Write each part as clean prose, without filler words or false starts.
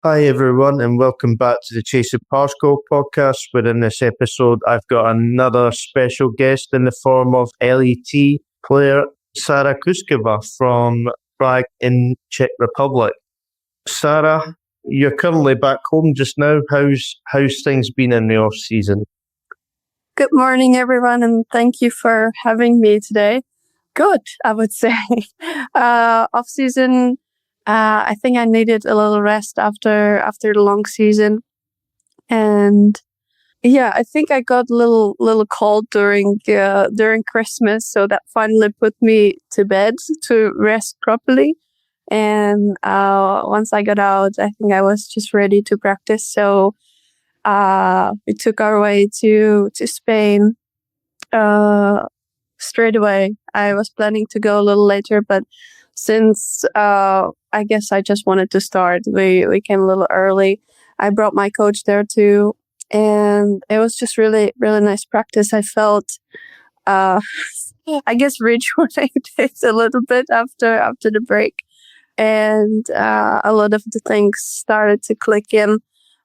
Hi everyone and welcome back to the Chase of Pars Golf podcast, where in this episode I've got another special guest in the form of LET player Sára Kouskova from Prague in Czech Republic. Sara, you're currently back home just now. How's things been in the off season? Good morning everyone and thank you for having me today. Good, I would say. Off season, I think I needed a little rest after the long season, and yeah, I think I got a little cold during Christmas, so that finally put me to bed to rest properly. And once I got out, I think I was just ready to practice. So we took our way to Spain straight away. I was planning to go a little later, but since I guess I just wanted to start, we came a little early. I brought my coach there too, and it was just really nice practice. I felt I guess rejuvenated a little bit after the break, and a lot of the things started to click in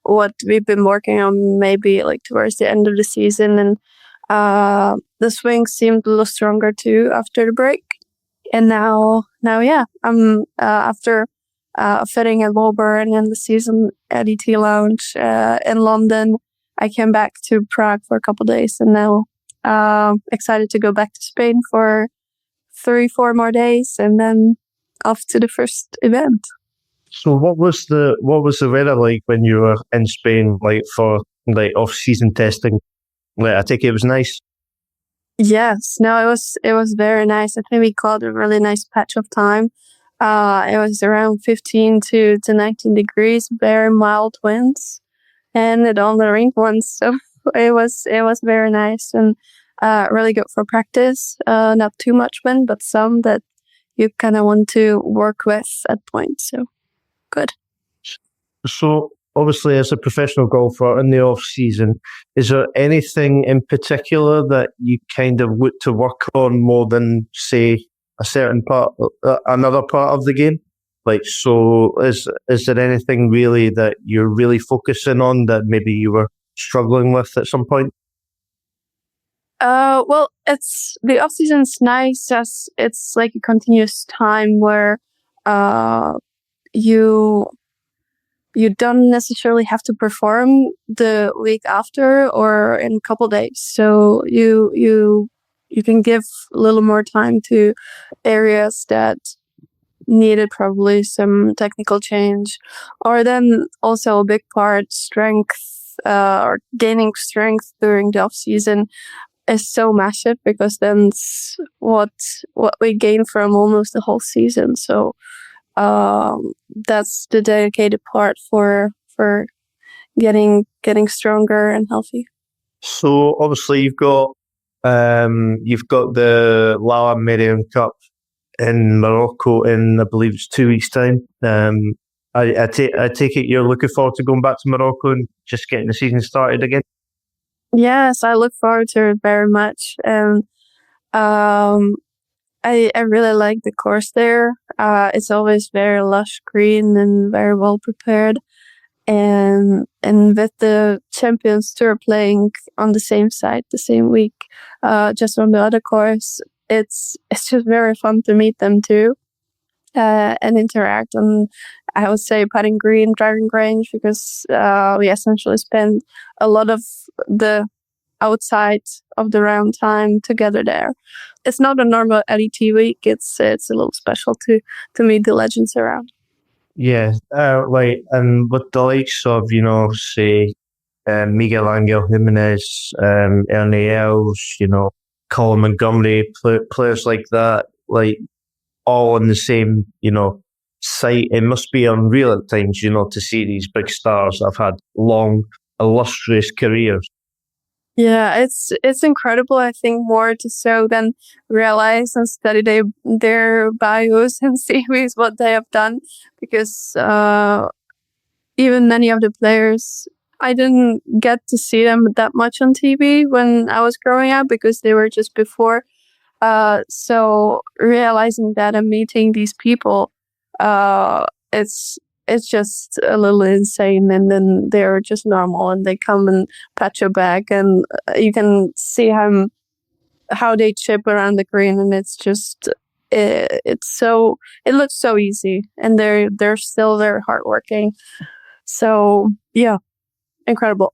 what we've been working on maybe like towards the end of the season, and the swing seemed a little stronger too after the break. And now, yeah, I'm after fitting at Melbourne and the season at ET Lounge in London. I came back to Prague for a couple of days, and now excited to go back to Spain for 3-4 more days, and then off to the first event. So what was the weather like when you were in Spain, like for like off season testing? Like, I take it was nice. Yes, no, it was very nice. I think we caught a really nice patch of time. It was around 15 to 19 degrees, very mild winds, and it only rained once, so it was very nice and really good for practice. Not too much wind, but some that you kind of want to work with at points. So good. So obviously, as a professional golfer in the off season, is there anything in particular that you kind of look to work on more than, say, a certain part, another part of the game? Like, so is there anything really that you're really focusing on that maybe you were struggling with at some point? Well, the off season's nice as it's like a continuous time where you don't necessarily have to perform the week after or in a couple days. So you can give a little more time to areas that needed probably some technical change, or then also a big part strength or gaining strength during the off season is so massive, because then it's what we gain from almost the whole season. So that's the dedicated part for getting stronger and healthy. So obviously you've got the Lavaux Ladies Cup in Morocco in, I believe it's 2 weeks' time. I take it you're looking forward to going back to Morocco and just getting the season started again. Yes, I look forward to it very much, and I really like the course there. It's always very lush green and very well prepared. And with the Champions Tour playing on the same site the same week, just on the other course, it's just very fun to meet them too, and interact. And I would say putting green, driving range, because we essentially spend a lot of the outside of the round time together there. It's not a normal LET week. It's a little special to meet the legends around. Yeah, and with the likes of, say, Miguel Angel Jimenez, Ernie Els, Colin Montgomery, players like that, like all on the same, site. It must be unreal at times, to see these big stars that have had long, illustrious careers. Yeah, it's incredible. I think more to so than realize and study their bios and CVs, what they have done, because even many of the players, I didn't get to see them that much on TV when I was growing up, because they were just before. So realizing that and meeting these people, it's it's just a little insane. And then they're just normal, and they come and pat your back, and you can see how they chip around the green, and it's just it looks so easy, and they're still very hardworking. So yeah, incredible.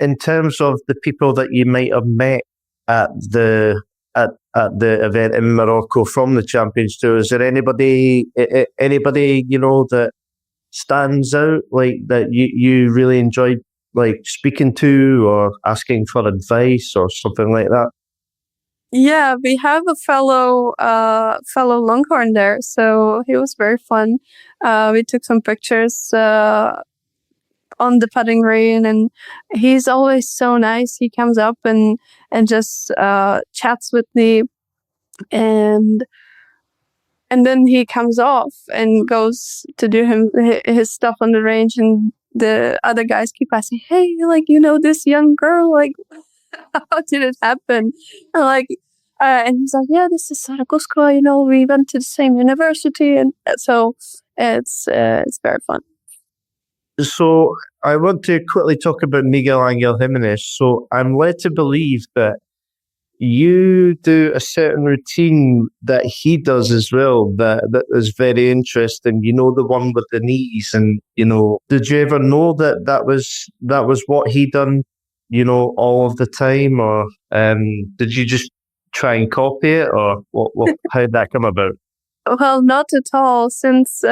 In terms of the people that you might have met at the the event in Morocco from the Champions Tour, is there anybody that stands out, like that you really enjoyed like speaking to or asking for advice or something like that? Yeah, we have a fellow Longhorn there, so he was very fun. We took some pictures on the putting green, and he's always so nice. He comes up and just chats with me, and then he comes off and goes to do his stuff on the range, and the other guys keep asking, "Hey, like, this young girl, like, how did it happen?" And he's like, "Yeah, this is Sára Kouskova. We went to the same university," and so it's very fun. So I want to quickly talk about Miguel Angel Jimenez. So I'm led to believe that you do a certain routine that he does as well that is very interesting. The one with the knees, and did you ever know that was what he done? All of the time, or did you just try and copy it, or what how did that come about? Well, not at all, since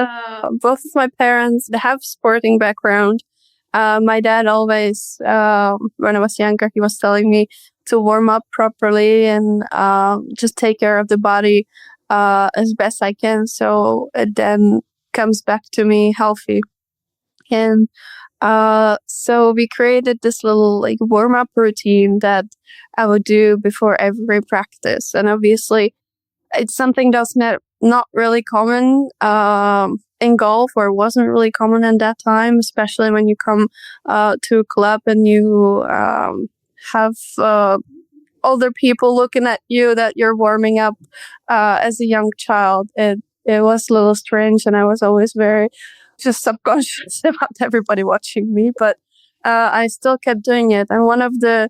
both of my parents have sporting background. My dad always, when I was younger, he was telling me to warm up properly and just take care of the body as best I can, so it then comes back to me healthy. And so we created this little like warm up routine that I would do before every practice, and obviously it's something that's not really common in golf, or wasn't really common in that time, especially when you come to a club and you have older people looking at you that you're warming up as a young child. It was a little strange, and I was always very just subconscious about everybody watching me, but I still kept doing it. And one of the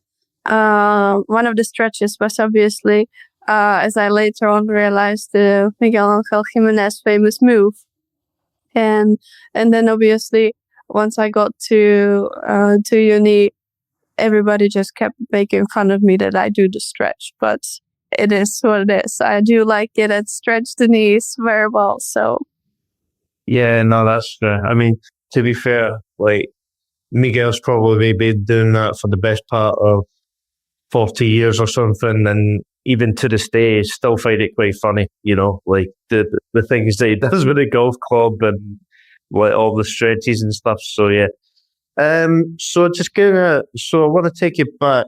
stretches was obviously, as I later on realized, the Miguel Angel Jimenez famous move. And then obviously once I got to uni, everybody just kept making fun of me that I do the stretch, but it is what it is. I do like it and stretch the knees very well. So Yeah, no, that's fair. I mean, to be fair, like Miguel's probably been doing that for the best part of 40 years or something, and even to this day still find it quite funny, like the things that he does with the golf club and like all the stretches and stuff. So yeah. So I want to take you back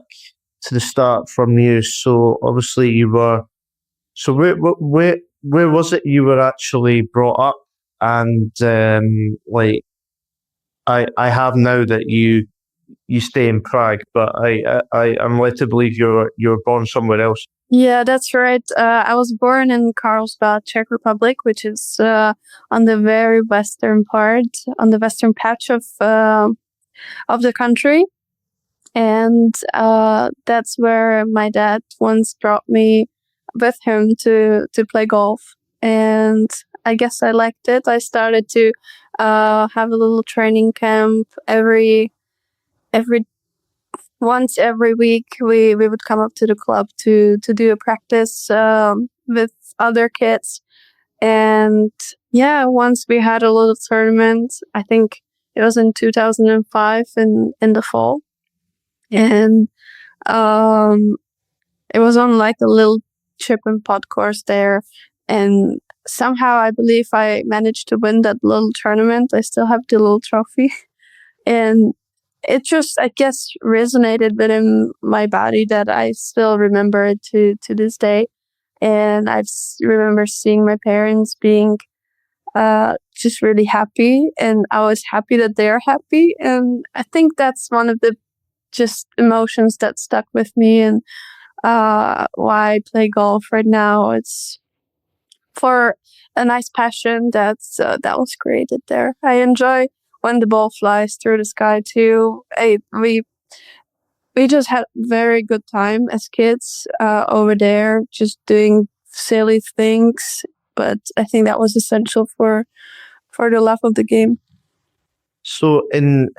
to the start from you. So obviously where was it you were actually brought up? And like I have now that you stay in Prague, but I'm led to believe you're born somewhere else. yeah, that's right. I was born in Carlsbad, Czech Republic, which is on the very western part, on the western patch of the country. And that's where my dad once brought me with him to play golf. And I guess I liked it. I started to have a little training camp every once every week. We would come up to the club to do a practice with other kids. And yeah, once we had a little tournament, I think it was in 2005 in the fall. And it was on like a little chip and putt course there. And somehow I believe I managed to win that little tournament. I still have the little trophy. And it just, I guess, resonated within my body that I still remember it to this day. And I remember seeing my parents being just really happy, and I was happy that they're happy. And I think that's one of the just emotions that stuck with me, and why I play golf right now. It's for a nice passion that was created there. I enjoy when the ball flies through the sky too. We just had very good time as kids over there, just doing silly things. But I think that was essential for the love of the game. So in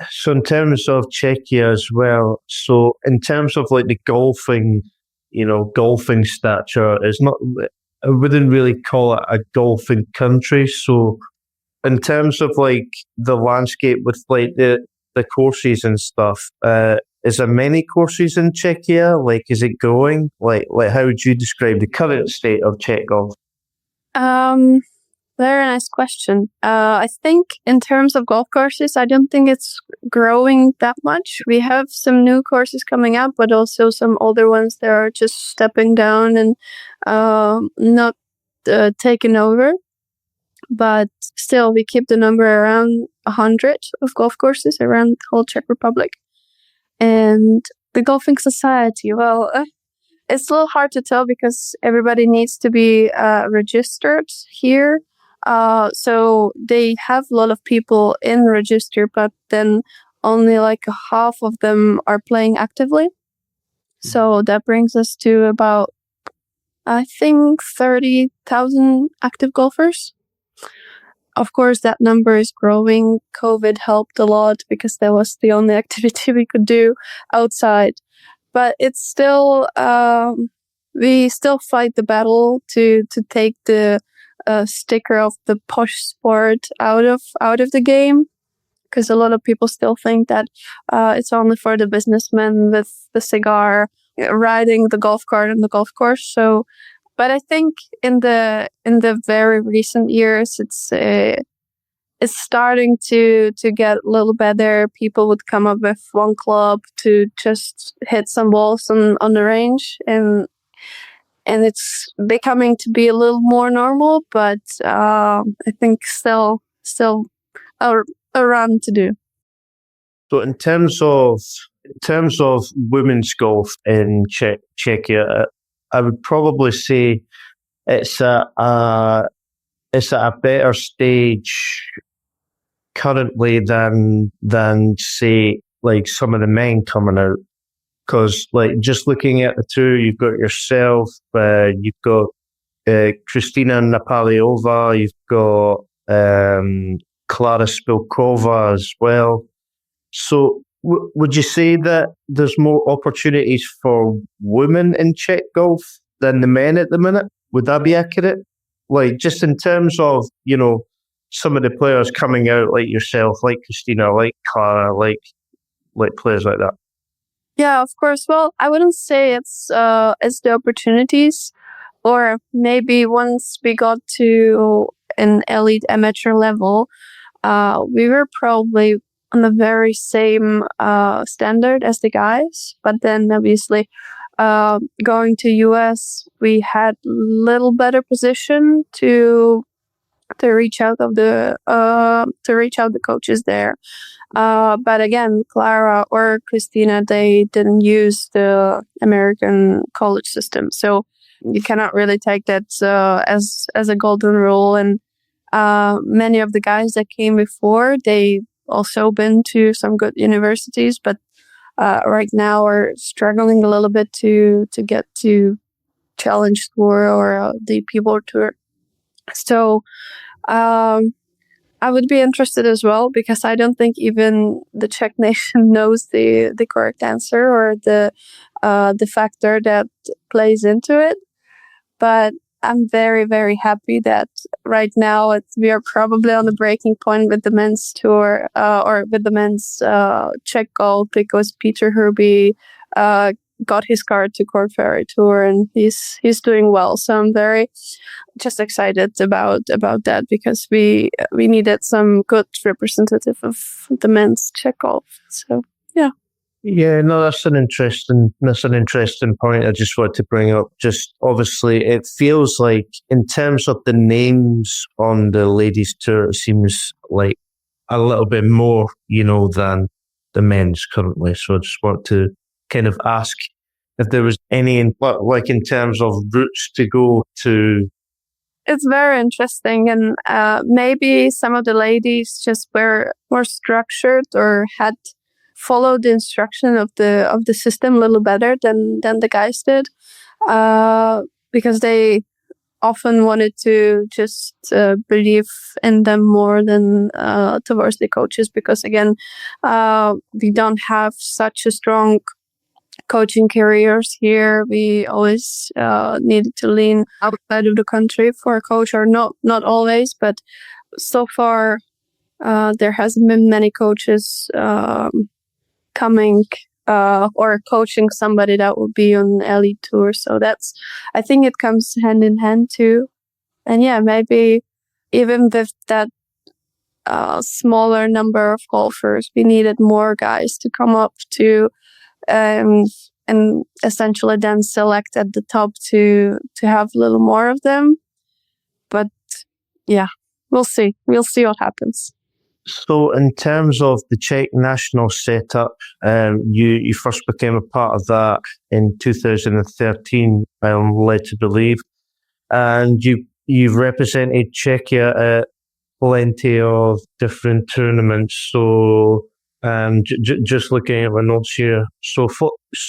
terms of Czechia as well, so in terms of like the golfing, golfing stature, it's not, I wouldn't really call it a golfing country. So in terms of like the landscape with like the courses and stuff, is there many courses in Czechia? Like, is it growing? Like how would you describe the current state of Czech golf? Very nice question. I think in terms of golf courses, I don't think it's growing that much. We have some new courses coming up, but also some older ones that are just stepping down and not taken over. But still, we keep the number around 100 of golf courses around the whole Czech Republic. And the golfing society, well, it's a little hard to tell because everybody needs to be registered here. So they have a lot of people in register, but then only like half of them are playing actively. So that brings us to about, I think, 30,000 active golfers. Of course, that number is growing. COVID helped a lot because that was the only activity we could do outside. But it's still, we still fight the battle to take the sticker of the posh sport out of the game, because a lot of people still think that it's only for the businessmen with the cigar riding the golf cart on the golf course. So, but I think in the very recent years, it's starting to get a little better. People would come up with one club to just hit some balls on the range, and it's becoming to be a little more normal. But I think still a run to do. So in terms of women's golf in Czechia, I would probably say it's at a better stage currently than say like some of the men coming out. Because like just looking at the two, you've got yourself, you've got Kristina Napaliova, you've got Klára Spilková as well. So would you say that there's more opportunities for women in Czech golf than the men at the minute? Would that be accurate? Like just in terms of, some of the players coming out like yourself, like Kristina, like Klára, like players like that. Yeah, of course. Well, I wouldn't say it's the opportunities, or maybe once we got to an elite amateur level, we were probably on the very same standard as the guys. But then obviously, going to US, we had little better position to reach out the coaches there. But again, Klára or Kristina, they didn't use the American college system, so you cannot really take that as a golden rule. And many of the guys that came before, they also been to some good universities, but right now are struggling a little bit to get to Challenge Tour or the People Tour. So I would be interested as well, because I don't think even the Czech nation knows the correct answer or the factor that plays into it. But I'm very, very happy that right now we are probably on the breaking point with the men's tour or with the men's Czech golf, because Peter Herby got his card to Cork Ferry Tour and he's doing well. So I'm very just excited about that, because we needed some good representative of the men's Czech golf. So yeah. Yeah, no, that's an interesting point I just wanted to bring up. Just obviously it feels like in terms of the names on the ladies tour, it seems like a little bit more, than the men's currently. So I just want to kind of ask if there was any, like in terms of routes to go to it's very interesting, and maybe some of the ladies just were more structured or had followed the instruction of the system a little better than the guys did, because they often wanted to just believe in them more than towards the coaches, because again, we don't have such a strong coaching careers here. We always needed to lean outside of the country for a coach, or not always, but so far there hasn't been many coaches coming or coaching somebody that would be on elite tour. So I think it comes hand in hand too. And yeah, maybe even with that smaller number of golfers, we needed more guys to come up to and essentially then select at the top to have a little more of them. But yeah, we'll see. We'll see what happens. So in terms of the Czech national setup, you first became a part of that in 2013, I'm led to believe, and you've represented Czechia at plenty of different tournaments. So just looking at the notes here, so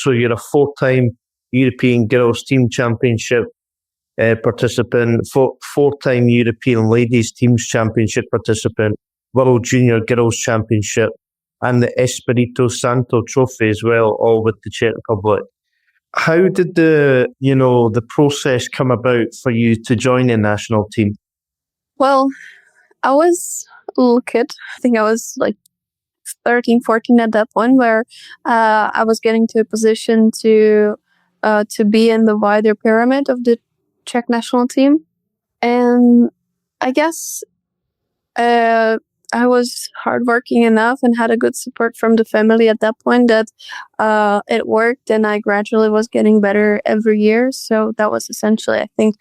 you're a 4-time European Girls Team Championship participant, 4-time European Ladies Teams Championship participant, World Junior Girls Championship, and the Espirito Santo Trophy as well, all with the Czech Republic. How did the process come about for you to join the national team? Well, I was a little kid. I think I was like 13, 14 at that point, where I was getting to a position to be in the wider pyramid of the Czech national team. And I guess I was hardworking enough and had a good support from the family at that point that it worked, and I gradually was getting better every year. So that was essentially, I think,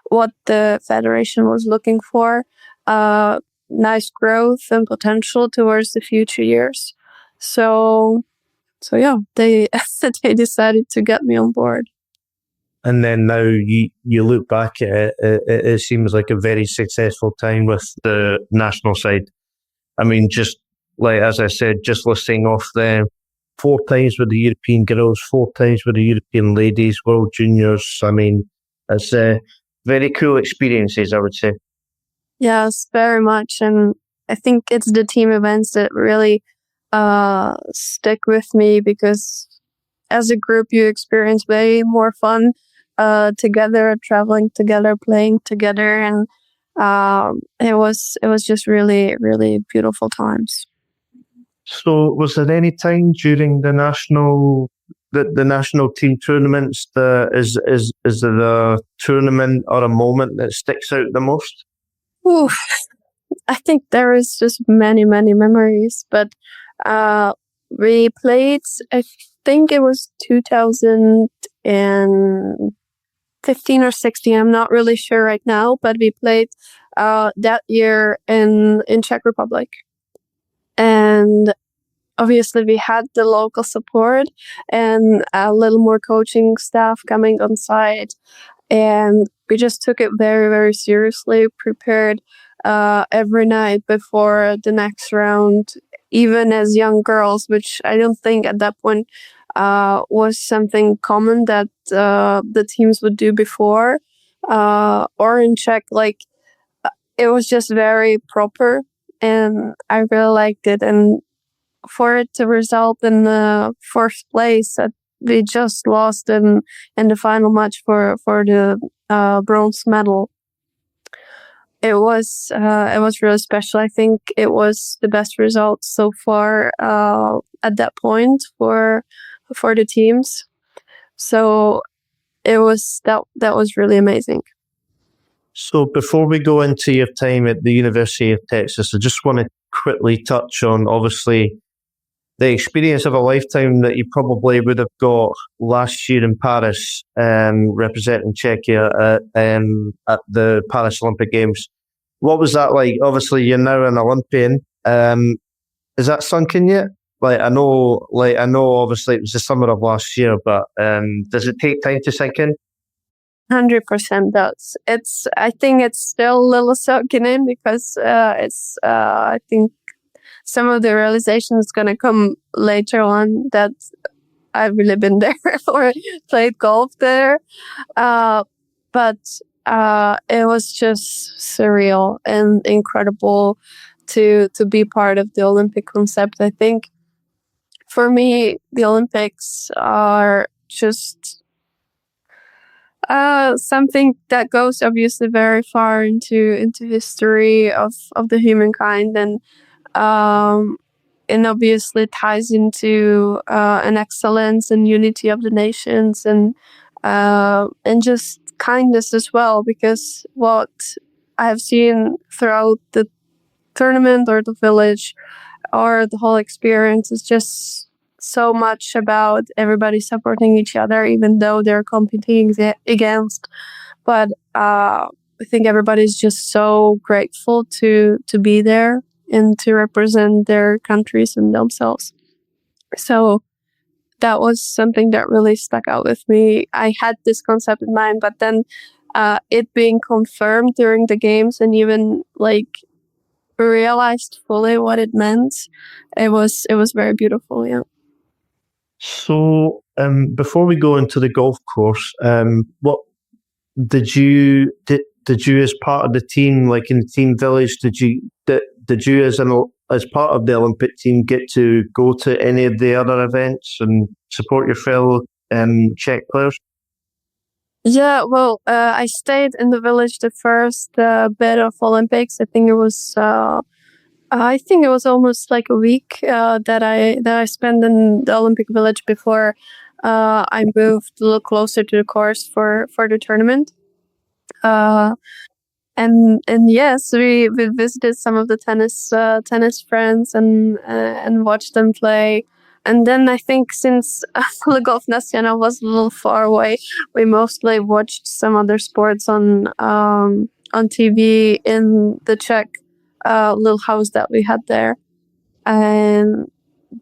what the federation was looking for. Nice growth and potential towards the future years. So yeah, they decided to get me on board. And then now you look back at it, it seems like a very successful time with the national side. I mean, just like, as I said, just listing off them, 4 times with the European girls, 4 times with the European ladies, World Juniors. I mean, it's very cool experiences, I would say. Yes, very much. And I think it's the team events that really stick with me, because as a group, you experience way more fun together, traveling together, playing together, and it was just really, really beautiful times. So, was there any time during the national team tournaments that is there a tournament or a moment that sticks out the most? Oof. I think there is just many, many memories, but we played, I think it was 2015 or 16. I'm not really sure right now, but we played that year in Czech Republic. And obviously we had the local support and a little more coaching staff coming on site. And we just took it very, very seriously, prepared every night before the next round, even as young girls, which I don't think at that point was something common that the teams would do before. Or in Czech, like, it was just very proper, and I really liked it. And for it to result in the 4th place, we just lost in the final match for the bronze medal. It was really special. I think it was the best result so far at that point for the teams. So it was that was really amazing. So before we go into your time at the University of Texas, I just want to quickly touch on, obviously, the experience of a lifetime that you probably would have got last year in Paris, representing Czechia at the Paris Olympic Games. What was that like? Obviously, you're now an Olympian. Is that sunk in yet? I know obviously it was the summer of last year, but does it take time to sink in? 100% does. I think it's still a little soaking in because I think some of the realization is going to come later on that I've really been there or played golf there. But it was just surreal and incredible to be part of the Olympic concept. I think for me, the Olympics are just something that goes obviously very far into history of the humankind, and obviously ties into an excellence and unity of the nations, and just kindness as well. Because what I have seen throughout the tournament or the village or the whole experience is just so much about everybody supporting each other, even though they're competing against. But I think everybody's just so grateful to be there and to represent their countries and themselves. So that was something that really stuck out with me. I had this concept in mind, but then it being confirmed during the games and even realized fully what it meant, it was very beautiful. Yeah. So, before we go into the golf course, what did you as part of the team, like in the team village, did you as part of the Olympic team get to go to any of the other events and support your fellow Czech players? Yeah, well, I stayed in the village the first bit of Olympics. I think it was almost like a week that I spent in the Olympic Village before I moved a little closer to the course for the tournament. And yes, we visited some of the tennis friends and watched them play. And then I think since Le Golf National was a little far away, we mostly watched some other sports on TV in the Czech little house that we had there. And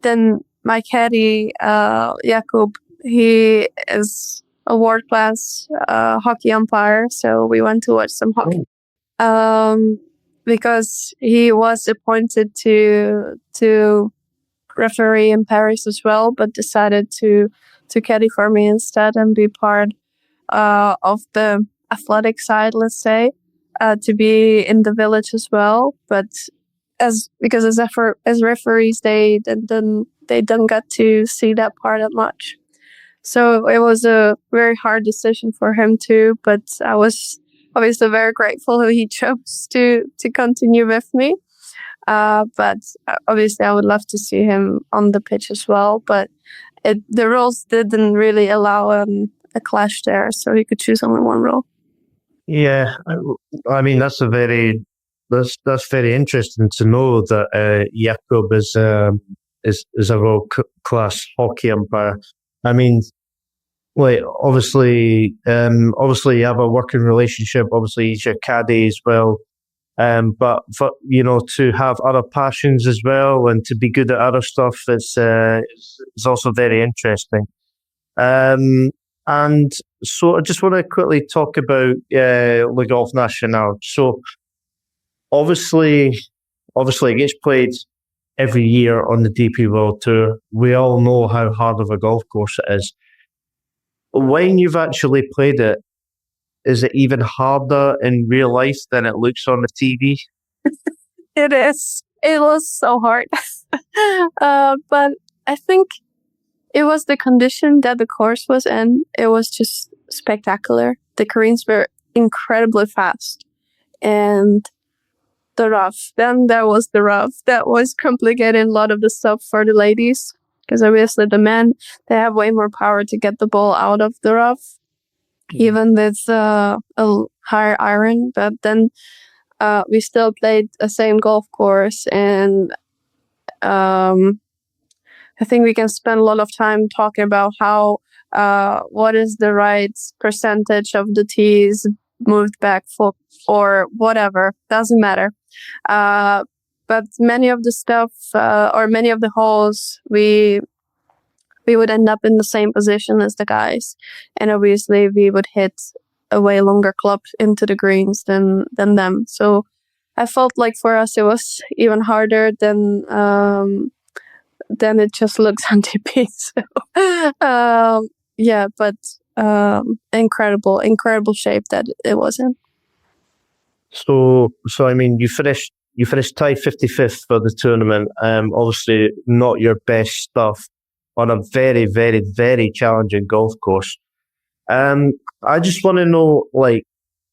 then my caddy, Jakub, he is a world-class hockey umpire, so we went to watch some hockey. Because he was appointed to referee in Paris as well, but decided to caddy for me instead and be part of the athletic side, let's say, to be in the village as well. But as referees, they don't get to see that part that much. So it was a very hard decision for him too. But I was obviously very grateful that he chose to continue with me. But obviously I would love to see him on the pitch as well. But the rules didn't really allow a clash there, so he could choose only one role. Yeah, I mean that's very interesting to know that Jakub is a world class hockey umpire. I mean, like obviously you have a working relationship. Obviously, he's your caddy as well. But to have other passions as well and to be good at other stuff is also very interesting. And so I just want to quickly talk about Le Golf National. So obviously it gets played every year on the DP World Tour. We all know how hard of a golf course it is. When you've actually played it, is it even harder in real life than it looks on the TV? It is. It was so hard. But I think it was the condition that the course was in. It was just spectacular. The greens were incredibly fast. And the rough. Then there was the rough. That was complicating a lot of the stuff for the ladies. Because obviously the men, they have way more power to get the ball out of the rough. Even with a higher iron. But then we still played the same golf course. And I think we can spend a lot of time talking about how what is the right percentage of the tees moved back for or whatever. Doesn't matter. But many of the stuff or many of the holes we would end up in the same position as the guys. And obviously we would hit a way longer club into the greens than them. So I felt like for us it was even harder than it just looks on TV. So yeah, but incredible shape that it was in. So I mean, you finished tied 55th for the tournament. Obviously not your best stuff on a very, very, very challenging golf course. I just want to know, like,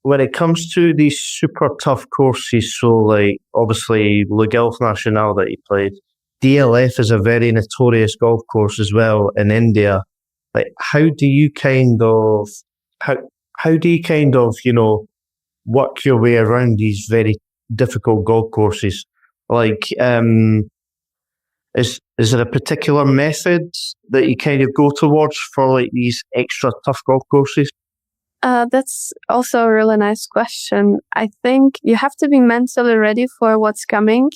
when it comes to these super tough courses, so like obviously Le Golf National that you played, DLF is a very notorious golf course as well in India. Like, how do you kind of work your way around these very difficult golf courses? Like, is there a particular method that you kind of go towards for like these extra tough golf courses? That's also a really nice question. I think you have to be mentally ready for what's coming.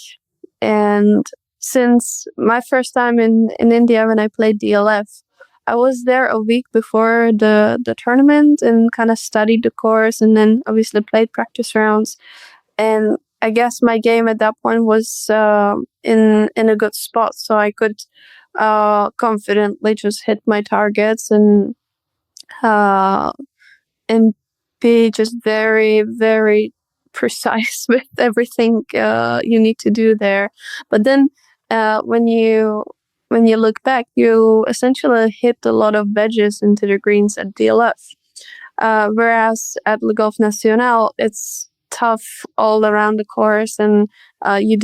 And since my first time in India when I played DLF, I was there a week before the tournament and kind of studied the course and then obviously played practice rounds. And I guess my game at that point was in a good spot, so I could confidently just hit my targets and be just very, very precise with everything you need to do there. But then when you look back, you essentially hit a lot of wedges into the greens at DLF. Whereas at Le Golf National, it's tough all around the course, and we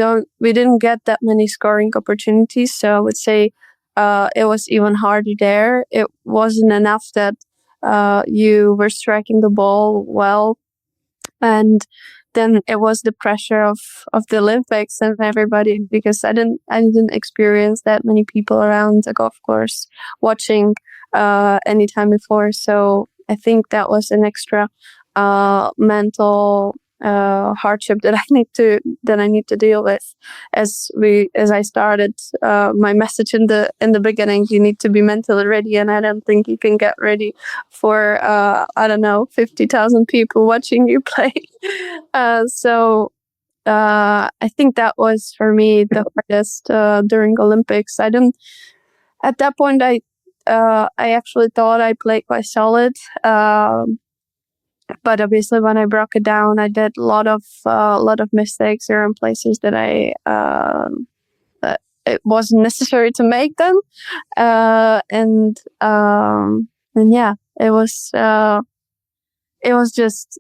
didn't get that many scoring opportunities. So I would say it was even harder there. It wasn't enough that you were striking the ball well, and then it was the pressure of the Olympics and everybody, because I didn't experience that many people around the golf course watching any time before. So I think that was an extra mental hardship that I need to deal with. As I started my message in the beginning, you need to be mentally ready, and I don't think you can get ready for 50,000 people watching you play. So I think that was for me the hardest during Olympics. At that point I actually thought I played quite solid. But obviously, when I broke it down, I did a lot of mistakes. There are places that that it wasn't necessary to make them, and yeah, it was just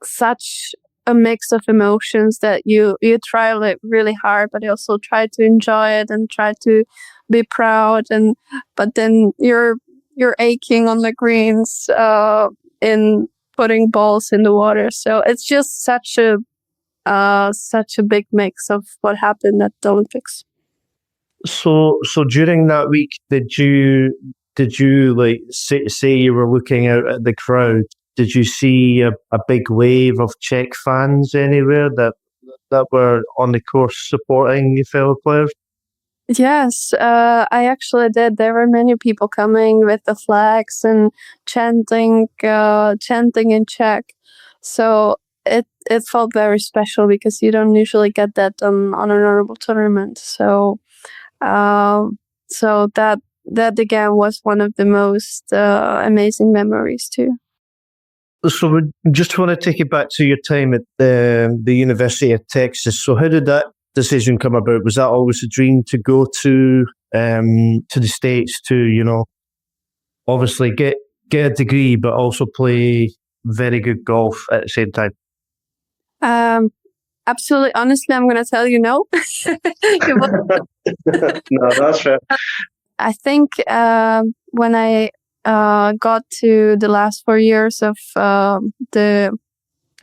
such a mix of emotions that you try really hard, but you also try to enjoy it and try to be proud, but then you're aching on the greens in putting balls in the water. So it's just such a big mix of what happened at the Olympics. So during that week, did you like say you were looking out at the crowd? Did you see a big wave of Czech fans anywhere that were on the course supporting your fellow players? Yes, I actually did. There were many people coming with the flags and chanting in Czech. So it felt very special because you don't usually get that on a normal tournament. So that again was one of the most amazing memories too. So we just want to take you back to your time at the University of Texas. So how did that decision come about? Was that always a dream to go to the States to, obviously get a degree, but also play very good golf at the same time? Absolutely. Honestly, I'm going to tell you no. No, that's fair. I think when I got to the last 4 years of the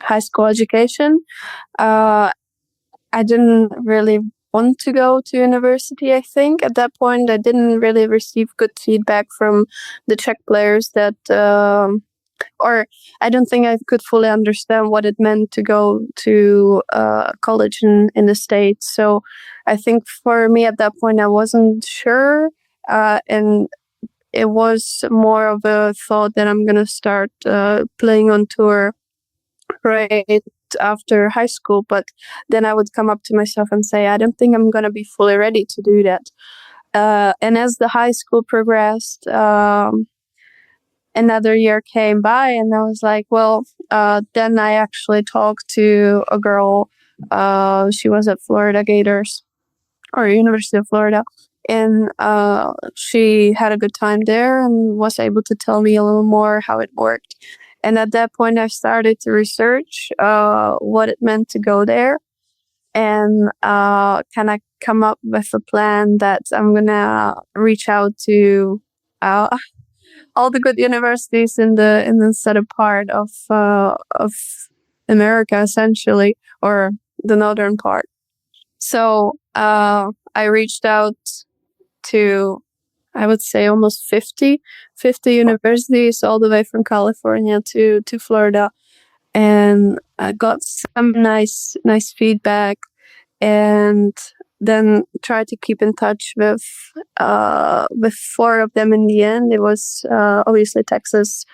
high school education, I didn't really want to go to university. I think at that point I didn't really receive good feedback from the Czech players or I don't think I could fully understand what it meant to go to college in the States. So I think for me at that point I wasn't sure, and it was more of a thought that I'm gonna start playing on tour right after high school. But then I would come up to myself and say, I don't think I'm gonna be fully ready to do that. And as the high school progressed, another year came by, and I was like, well, then I actually talked to a girl. She was at Florida Gators, or University of Florida, and she had a good time there and was able to tell me a little more how it worked. And at that point, I started to research what it meant to go there, and kind of come up with a plan that I'm gonna reach out to all the good universities in the southern part of America, essentially, or the northern part. So I reached out to, I would say, almost 50 universities, all the way from California to Florida, and I got some nice feedback, and then tried to keep in touch with 4 of them in the end. It was obviously Texas,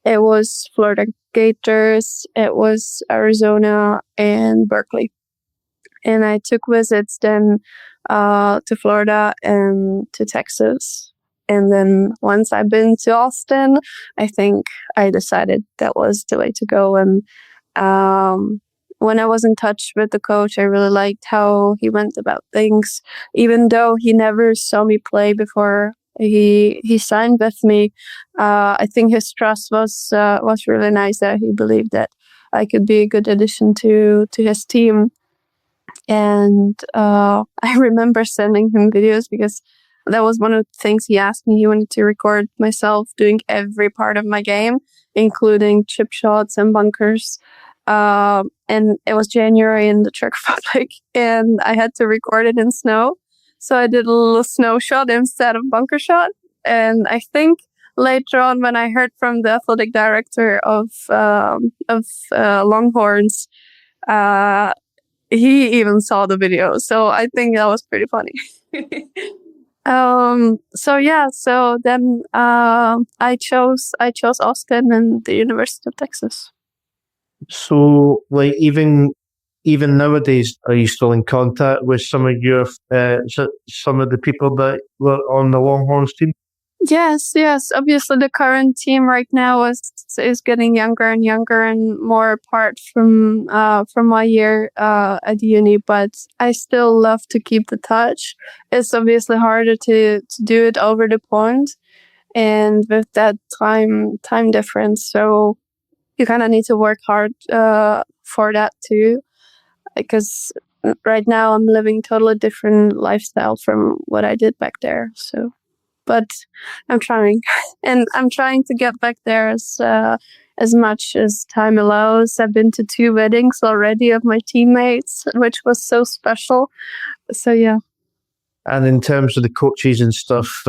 it was Florida Gators, it was Arizona, and Berkeley. And I took visits then to Florida and to Texas. And then once I've been to Austin, I think I decided that was the way to go. And when I was in touch with the coach, I really liked how he went about things. Even though he never saw me play before he signed with me, I think his trust was really nice, that he believed that I could be a good addition to his team. And I remember sending him videos, because that was one of the things he asked me. He wanted to record myself doing every part of my game, including chip shots and bunkers. And it was January in the Czech Republic, and I had to record it in snow. So I did a little snow shot instead of bunker shot. And I think later on, when I heard from the athletic director of Longhorns, he even saw the video. So I think that was pretty funny. So then I chose Austin and the University of Texas. So, like, even nowadays, are you still in contact with some of your some of the people that were on the Longhorns team? Yes. Obviously, the current team right now is getting younger and younger, and more apart from my year at uni. But I still love to keep the touch. It's obviously harder to do it over the pond, and with that time difference, so you kind of need to work hard for that too. Because right now I'm living totally different lifestyle from what I did back there. So. But I'm trying, and I'm trying to get back there as much as time allows. I've been to 2 weddings already of my teammates, which was so special. So yeah. And in terms of the coaches and stuff,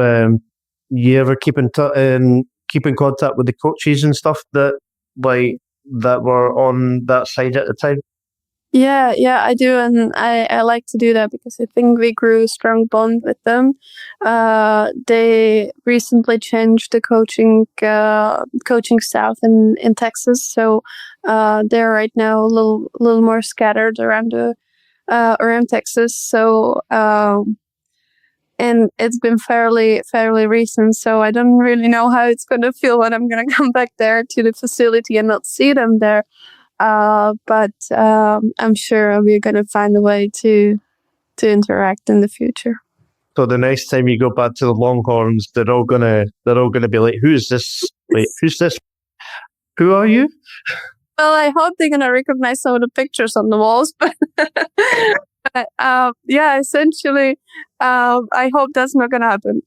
you ever keep in contact with the coaches and stuff that were on that side at the time? Yeah, I do, and I like to do that because I think we grew a strong bond with them. They recently changed the coaching staff in Texas, so they're right now a little more scattered around Texas. So and it's been fairly recent, so I don't really know how it's going to feel when I'm going to come back there to the facility and not see them there. But I'm sure we're going to find a way to interact in the future. So the next time you go back to the Longhorns, they're all gonna be like, "Who's this? Wait, who's this? Who are you?" Well, I hope they're gonna recognize some of the pictures on the walls, but yeah, essentially, I hope that's not gonna happen.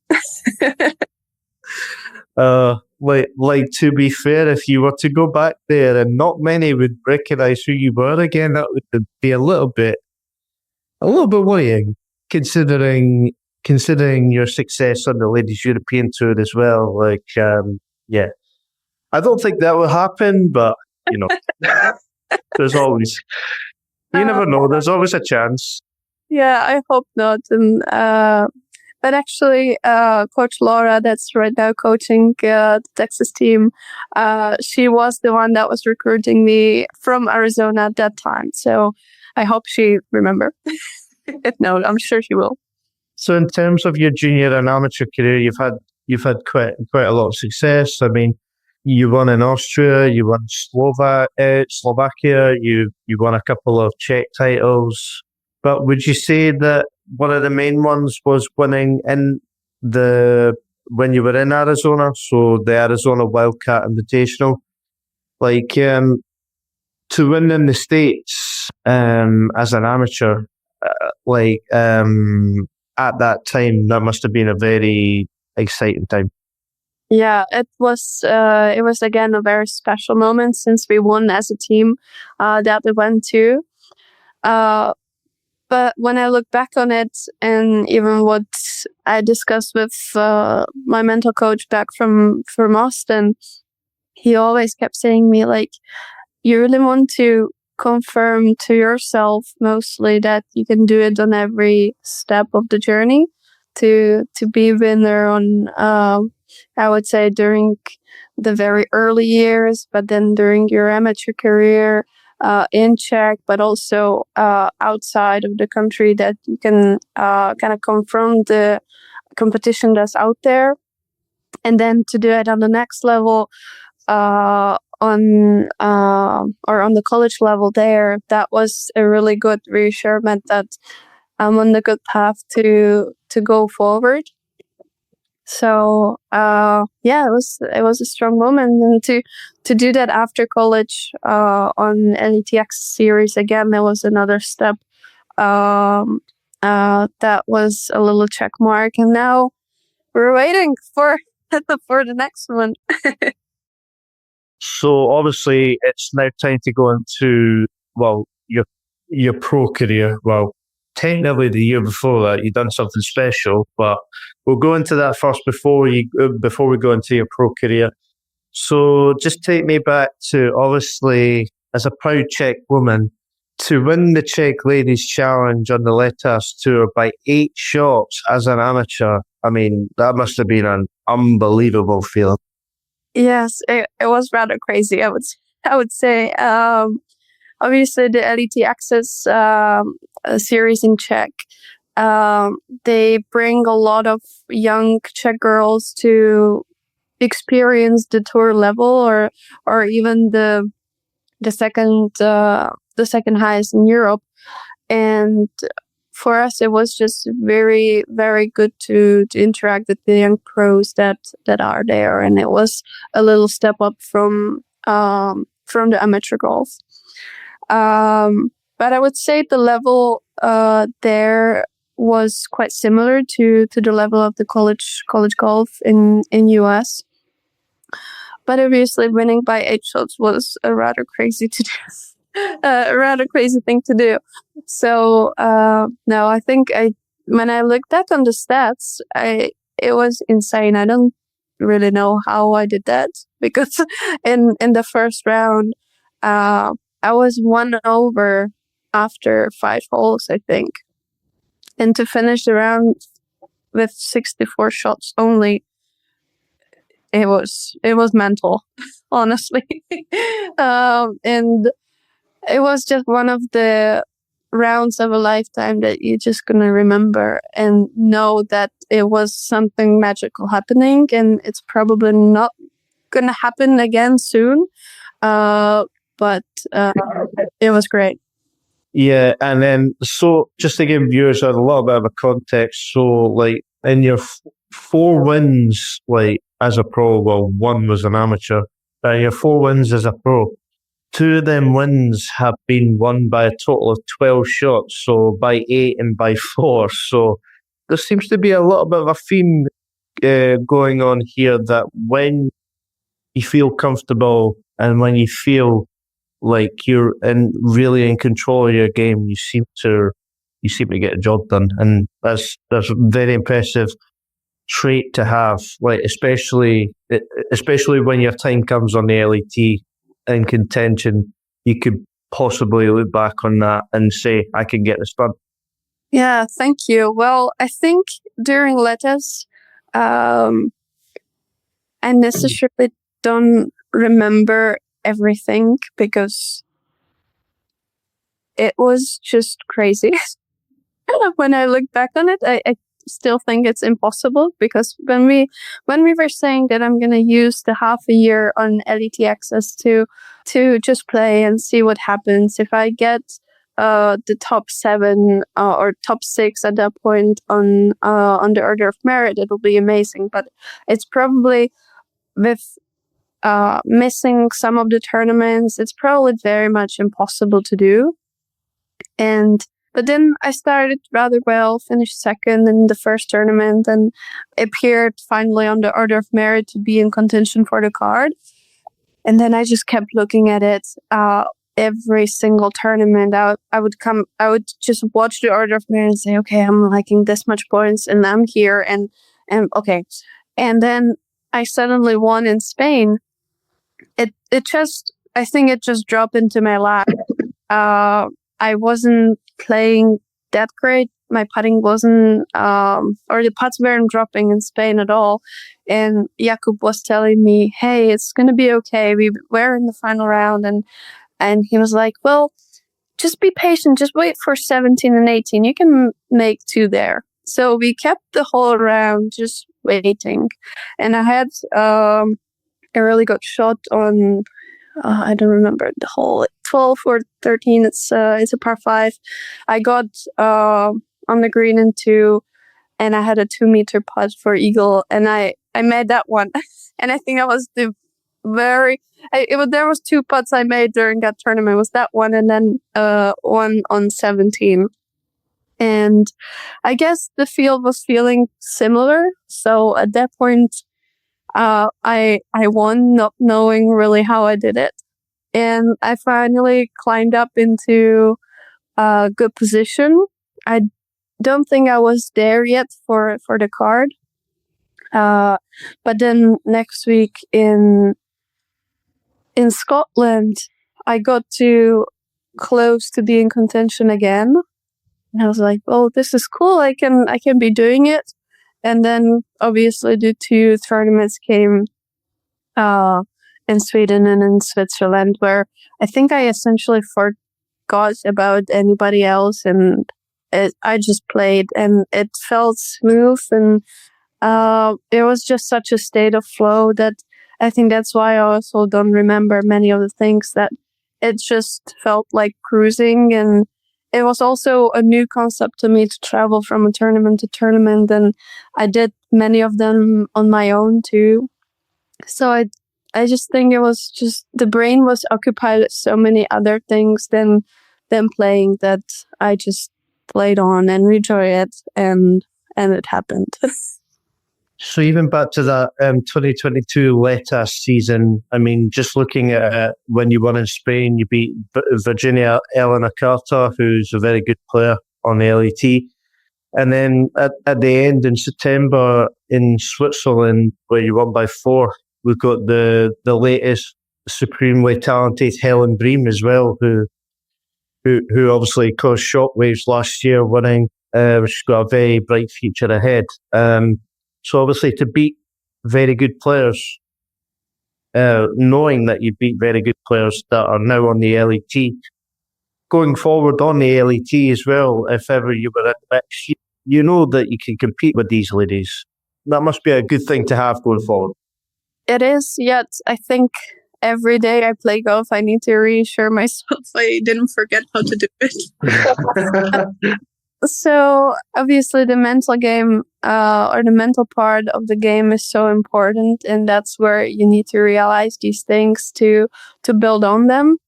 Like to be fair, if you were to go back there and not many would recognize who you were again, that would be a little bit worrying, considering your success on the Ladies European Tour as well. Like, yeah, I don't think that will happen, but you know, there's always, you never know. There's always a chance. Yeah, I hope not, and But actually, Coach Laura, that's right now coaching the Texas team, she was the one that was recruiting me from Arizona at that time. So I hope she remember. If no, I'm sure she will. So in terms of your junior and amateur career, you've had quite a lot of success. I mean, you won in Austria, you won Slovakia, you won a couple of Czech titles. But would you say that one of the main ones was winning when you were in Arizona, so the Arizona Wildcat Invitational? Like, to win in the States as an amateur, at that time, that must have been a very exciting time. Yeah, it was again a very special moment since we won as a team that we went to. But when I look back on it, and even what I discussed with my mental coach back from Austin, he always kept saying me like, you really want to confirm to yourself mostly that you can do it on every step of the journey to be a winner on I would say during the very early years, but then during your amateur career in Czech, but also outside of the country, that you can kind of confront the competition that's out there, and then to do it on the next level on the college level there. That was a really good reassurance that I'm on the good path to go forward. So it was a strong moment, and to do that after college on LETX series again, there was another step that was a little check mark, and now we're waiting for the next one. So obviously, it's now time to go into your pro career. Well, technically, the year before that, you've done something special, but we'll go into that first before we go into your pro career. So just take me back to, obviously, as a proud Czech woman, to win the Czech Ladies Challenge on the LETAS Tour by 8 shots as an amateur. I mean, that must have been an unbelievable feeling. Yes, it was rather crazy. I would say. Obviously, the LET Access series in Czech, they bring a lot of young Czech girls to experience the tour level, or even the second highest in Europe. And for us, it was just very, very good to interact with the young pros that are there, and it was a little step up from the amateur golf. But I would say the level there was quite similar to the level of the college golf in US. But obviously, winning by 8 shots was a rather crazy to do. A rather crazy thing to do. So no, I think when I look back on the stats, it was insane. I don't really know how I did that, because in the first round, I was 1 over after 5 holes, I think, and to finish the round with 64 shots only, it was mental, honestly. And it was just one of the rounds of a lifetime that you're just going to remember and know that it was something magical happening, and it's probably not going to happen again soon. But it was great. Yeah, and then, so just to give viewers a little bit of a context, so like in your 4 wins, like as a pro, well, 1 was an amateur, but your 4 wins as a pro, 2 of them wins have been won by a total of 12 shots, so by 8 and by 4. So there seems to be a little bit of a theme going on here, that when you feel comfortable and when you feel like you're really in control of your game, you seem to get a job done, and that's a very impressive trait to have. Like especially when your time comes on the LET in contention, you could possibly look back on that and say, I can get this done. Yeah, thank you. Well, I think during LETAS, I necessarily don't remember everything because it was just crazy. When I look back on it, I still think it's impossible because when we were saying that I'm gonna use the half a year on LET access to just play and see what happens if I get the top 7 or top 6 at that point on the Order of Merit, it'll be amazing. But it's probably with missing some of the tournaments, it's probably very much impossible to do. But then I started rather well, finished second in the first tournament, and appeared finally on the Order of Merit to be in contention for the card. And then I just kept looking at it every single tournament. I would just watch the Order of Merit and say, okay, I'm liking this much points, and I'm here, and okay. And then I suddenly won in Spain. I think it just dropped into my lap. I wasn't playing that great. My putting wasn't, or the putts weren't dropping in Spain at all. And Jakub was telling me, hey, it's going to be okay. We were in the final round. And he was like, well, just be patient. Just wait for 17 and 18. You can make 2 there. So we kept the whole round just waiting. And I had a really good shot on, I don't remember the hole, 12 or 13. It's a par 5. I got on the green in 2, and I had a 2-meter putt for eagle, and I made that one. And I think that was there was 2 putts I made during that tournament. It was that one, and then one on 17. And I guess the field was feeling similar. So at that point, I won, not knowing really how I did it. And I finally climbed up into a good position. I don't think I was there yet for the card. But then next week in Scotland, I got too close to be in contention again. And I was like, oh, this is cool. I can be doing it. And then obviously the 2 tournaments came in Sweden and in Switzerland, where I think I essentially forgot about anybody else, and I just played, and it felt smooth, and it was just such a state of flow that I think that's why I also don't remember many of the things, that it just felt like cruising. And it was also a new concept to me to travel from a tournament to tournament, and I did many of them on my own too. So I just think it was just the brain was occupied with so many other things than playing, that I just played on and enjoyed it, and it happened. So even back to that 2022 LETAS season, I mean, just looking at when you won in Spain, you beat Virginia Elena Carta, who's a very good player on the LET. And then at the end in September in Switzerland, where you won by 4, we've got the latest supremely talented Helen Briem as well, who obviously caused shockwaves last year, winning. She's got a very bright future ahead. So obviously to beat very good players, knowing that you beat very good players that are now on the LET, going forward on the LET as well, if ever you were in the mix, you know that you can compete with these ladies. That must be a good thing to have going forward. It is, yet I think every day I play golf, I need to reassure myself I didn't forget how to do it. So obviously the mental game or the mental part of the game is so important, and that's where you need to realize these things to build on them.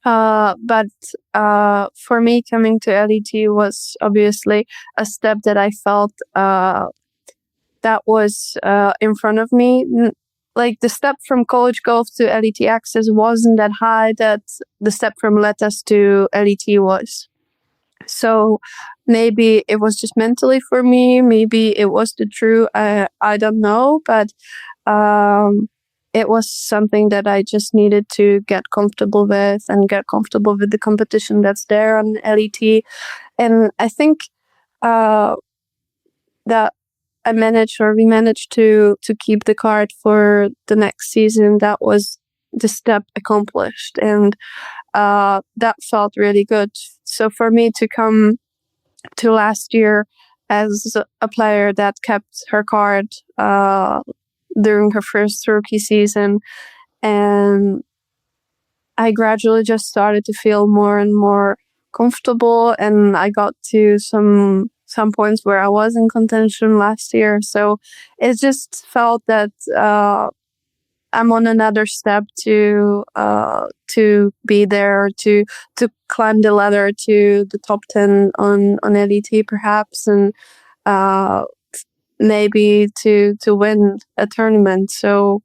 But for me, coming to LET was obviously a step that I felt that was in front of me. Like the step from college golf to LET access wasn't that high that the step from LETAS to LET was. So maybe it was just mentally for me. Maybe it was the true. I don't know, but it was something that I just needed to get comfortable with and get comfortable with the competition that's there on LET. And I think that we managed to keep the card for the next season. That was the step accomplished, and that felt really good. So for me to come to last year as a player that kept her card during her first rookie season, and I gradually just started to feel more and more comfortable, and I got to some points where I was in contention last year. So it just felt that I'm on another step to be there, to climb the ladder to the top 10 on LET perhaps, and maybe to win a tournament. So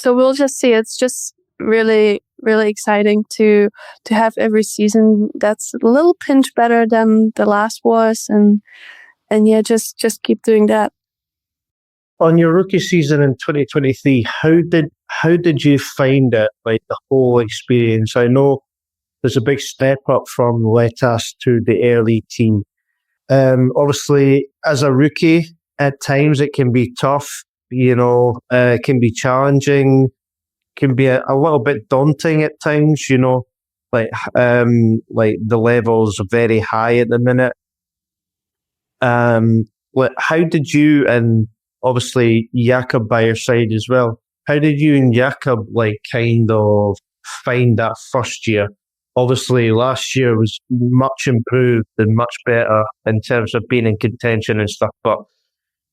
we'll just see. It's just really, really exciting to have every season that's a little pinch better than the last was, and yeah, just keep doing that. On your rookie season in 2023, how did you find it, like the whole experience? I know there's a big step up from LETAS to the LET. Obviously, as a rookie, at times it can be tough, it can be challenging, can be a little bit daunting at times, like the levels are very high at the minute. How did you, and obviously Jakob by your side as well, how did you and Jakob kind of find that first year? Obviously last year was much improved and much better in terms of being in contention and stuff, but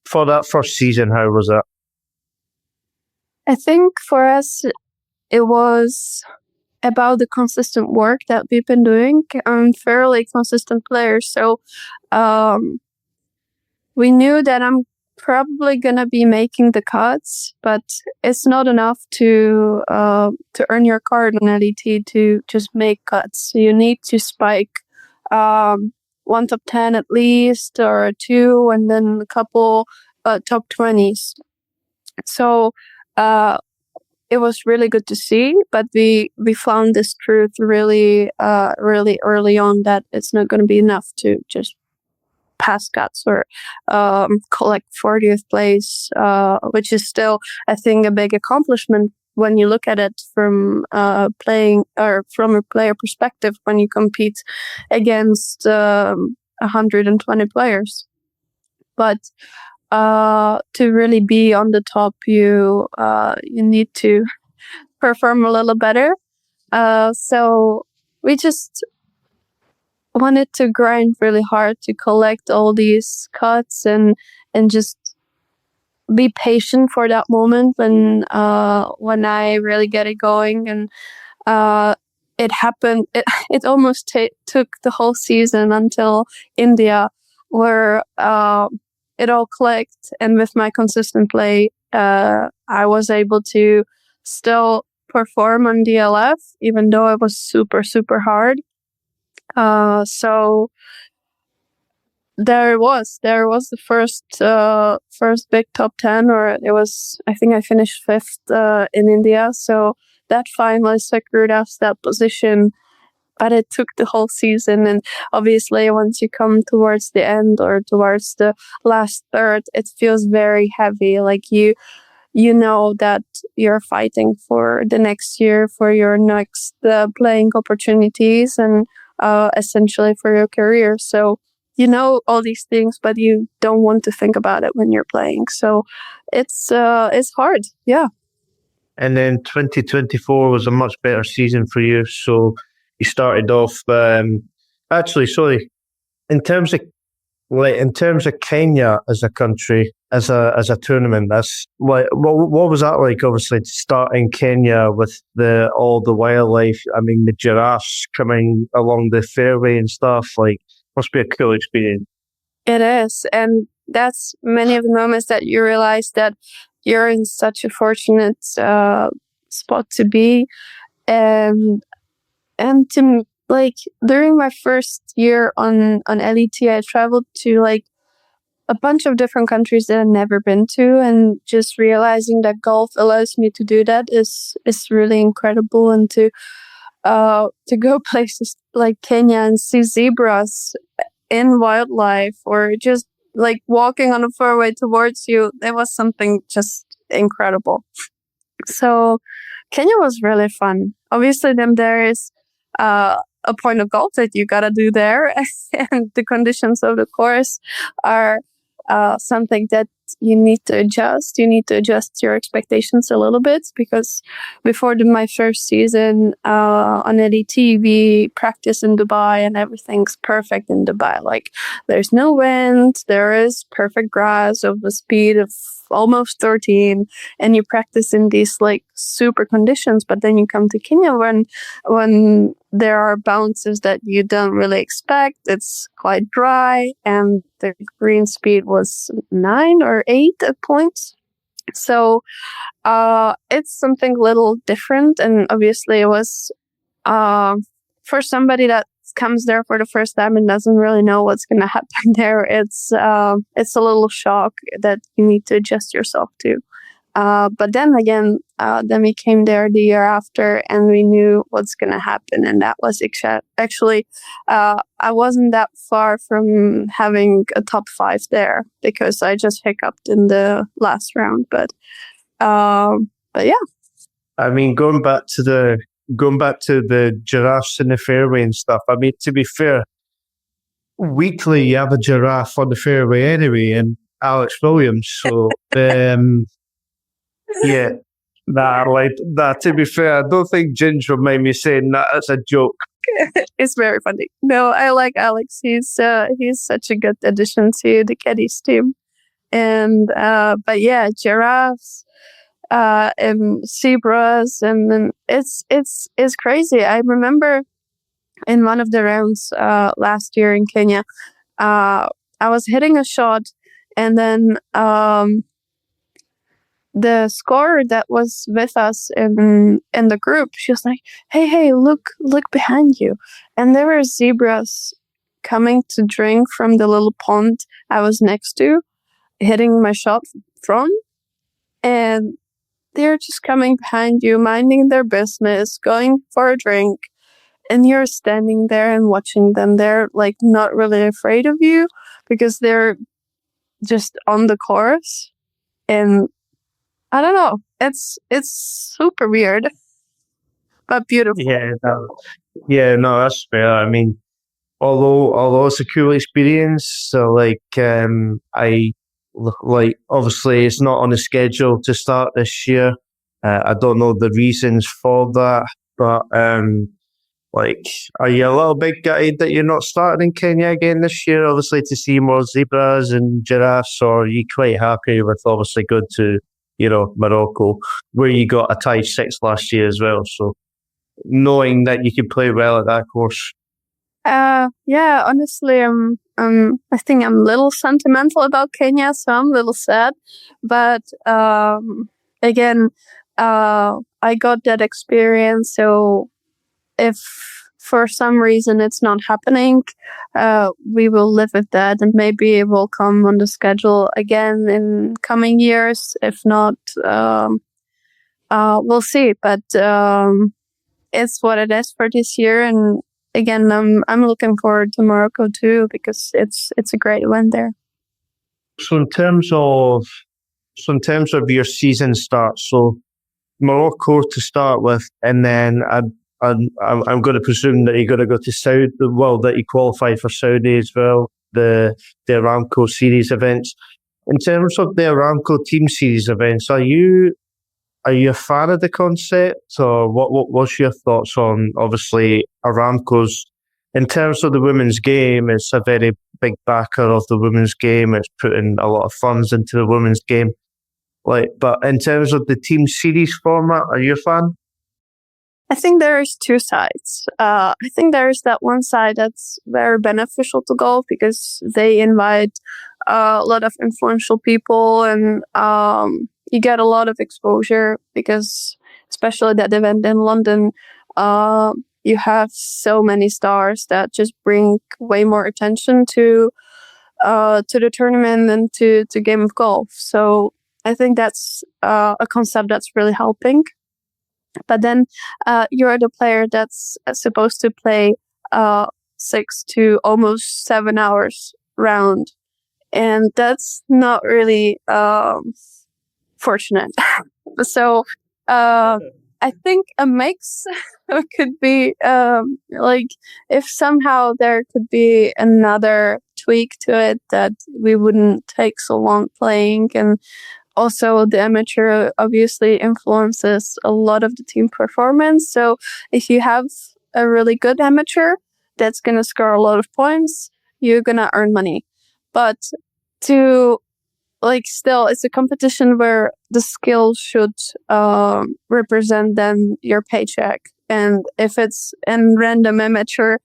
for that first season, how was that? I think for us, it was about the consistent work that we've been doing. I'm fairly consistent player, so we knew that I'm probably gonna be making the cuts, but it's not enough to earn your card on LET to just make cuts. So you need to spike one top 10 at least, or two, and then a couple top 20s. So it was really good to see, but we found this truth really early on, that it's not going to be enough to just pass cuts or collect 40th place, which is still, I think, a big accomplishment when you look at it from playing, or from a player perspective, when you compete against 120 players. But to really be on the top, you need to perform a little better. So we just wanted to grind really hard to collect all these cuts and just be patient for that moment when I really get it going. And it happened. It almost took the whole season until India, where it all clicked, and with my consistent play, I was able to still perform on DLF, even though it was super, super hard. So there was the first big top 10, or it was, I think I finished 5th in India. So that finally secured us that position. But it took the whole season, and obviously once you come towards the end or towards the last third, it feels very heavy. Like you know that you're fighting for the next year, for your next playing opportunities, and essentially for your career. So you know all these things, but you don't want to think about it when you're playing. So it's hard, yeah. And then 2024 was a much better season for you. So you started off. In terms of Kenya as a country, as a tournament, that's what was that like? Obviously, to start in Kenya with all the wildlife. I mean, the giraffes coming along the fairway and stuff. Must be a cool experience. It is, and that's many of the moments that you realize that you're in such a fortunate spot to be, and to during my first year on LET, I traveled to a bunch of different countries that I've never been to, and just realizing that golf allows me to do that is really incredible. And to go places like Kenya and see zebras in wildlife, or just like walking on the fairway towards you. It was something just incredible. So Kenya was really fun. Obviously, then there is a point of golf that you gotta do there, and the conditions of the course are something that you need to adjust. You need to adjust your expectations a little bit, because before my first season on LET, we practice in Dubai and everything's perfect in Dubai. Like, there's no wind, there is perfect grass of a speed of almost 13, and you practice in these like super conditions. But then you come to Kenya when there are bounces that you don't really expect. It's quite dry, and the green speed was 9 or 8 at points. So it's something little different, and obviously it was for somebody that comes there for the first time and doesn't really know what's going to happen there. It's a little shock that you need to adjust yourself to. But then again, then we came there the year after, and we knew what's going to happen. And that was actually, I wasn't that far from having a top 5 there, because I just hiccuped in the last round. But yeah. I mean, going back to the giraffes in the fairway and stuff. I mean, to be fair, weekly you have a giraffe on the fairway anyway, and Alex Williams. So, yeah, to be fair, I don't think Ginger would mind me saying that as a joke. It's very funny. No, I like Alex. He's such a good addition to the caddies team. And but yeah, giraffes, and zebras, and then it's crazy. I remember in one of the rounds last year in Kenya, I was hitting a shot, and then the scorer that was with us in the group, she was like, hey, look behind you. And there were zebras coming to drink from the little pond I was next to, hitting my shot from. And they're just coming behind you, minding their business, going for a drink. And you're standing there and watching them. They're like not really afraid of you, because they're just on the course. And I don't know. It's super weird, but beautiful. Yeah, no, that's fair. I mean, although it's a cool experience, so obviously it's not on the schedule to start this year. I don't know the reasons for that, but are you a little bit gutted that you're not starting in Kenya again this year, obviously, to see more zebras and giraffes, or are you quite happy with obviously going to, Morocco, where you got a tie 6 last year as well, so knowing that you can play well at that course? Yeah, honestly, I think I'm a little sentimental about Kenya, so I'm a little sad. But again, I got that experience, so if for some reason it's not happening, we will live with that, and maybe it will come on the schedule again in coming years. If not, we'll see. But it's what it is for this year, and again, I'm looking forward to Morocco too, because it's a great event there. So in terms of your season start, so Morocco to start with, and then I'm going to presume that you're going to go to Saudi. Well, that you qualified for Saudi as well, the Aramco Series events. In terms of the Aramco Team Series events, are you a fan of the concept, or what's your thoughts on, obviously, Aramco's, in terms of the women's game? It's a very big backer of the women's game. It's putting a lot of funds into the women's game. But in terms of the team series format, are you a fan? I think there's 2 sides. I think there's that one side that's very beneficial to golf, because they invite a lot of influential people, and you get a lot of exposure, because especially that event in London, you have so many stars that just bring way more attention to the tournament and to game of golf. So I think that's a concept that's really helping. But then you're the player that's supposed to play 6 to almost 7 hours round and that's not really fortunate. So I think a mix could be like if somehow there could be another tweak to it that we wouldn't take so long playing, and also the amateur obviously influences a lot of the team performance. So if you have a really good amateur that's going to score a lot of points, you're going to earn money. But to still, it's a competition where the skill should represent then your paycheck. And if it's a random amateur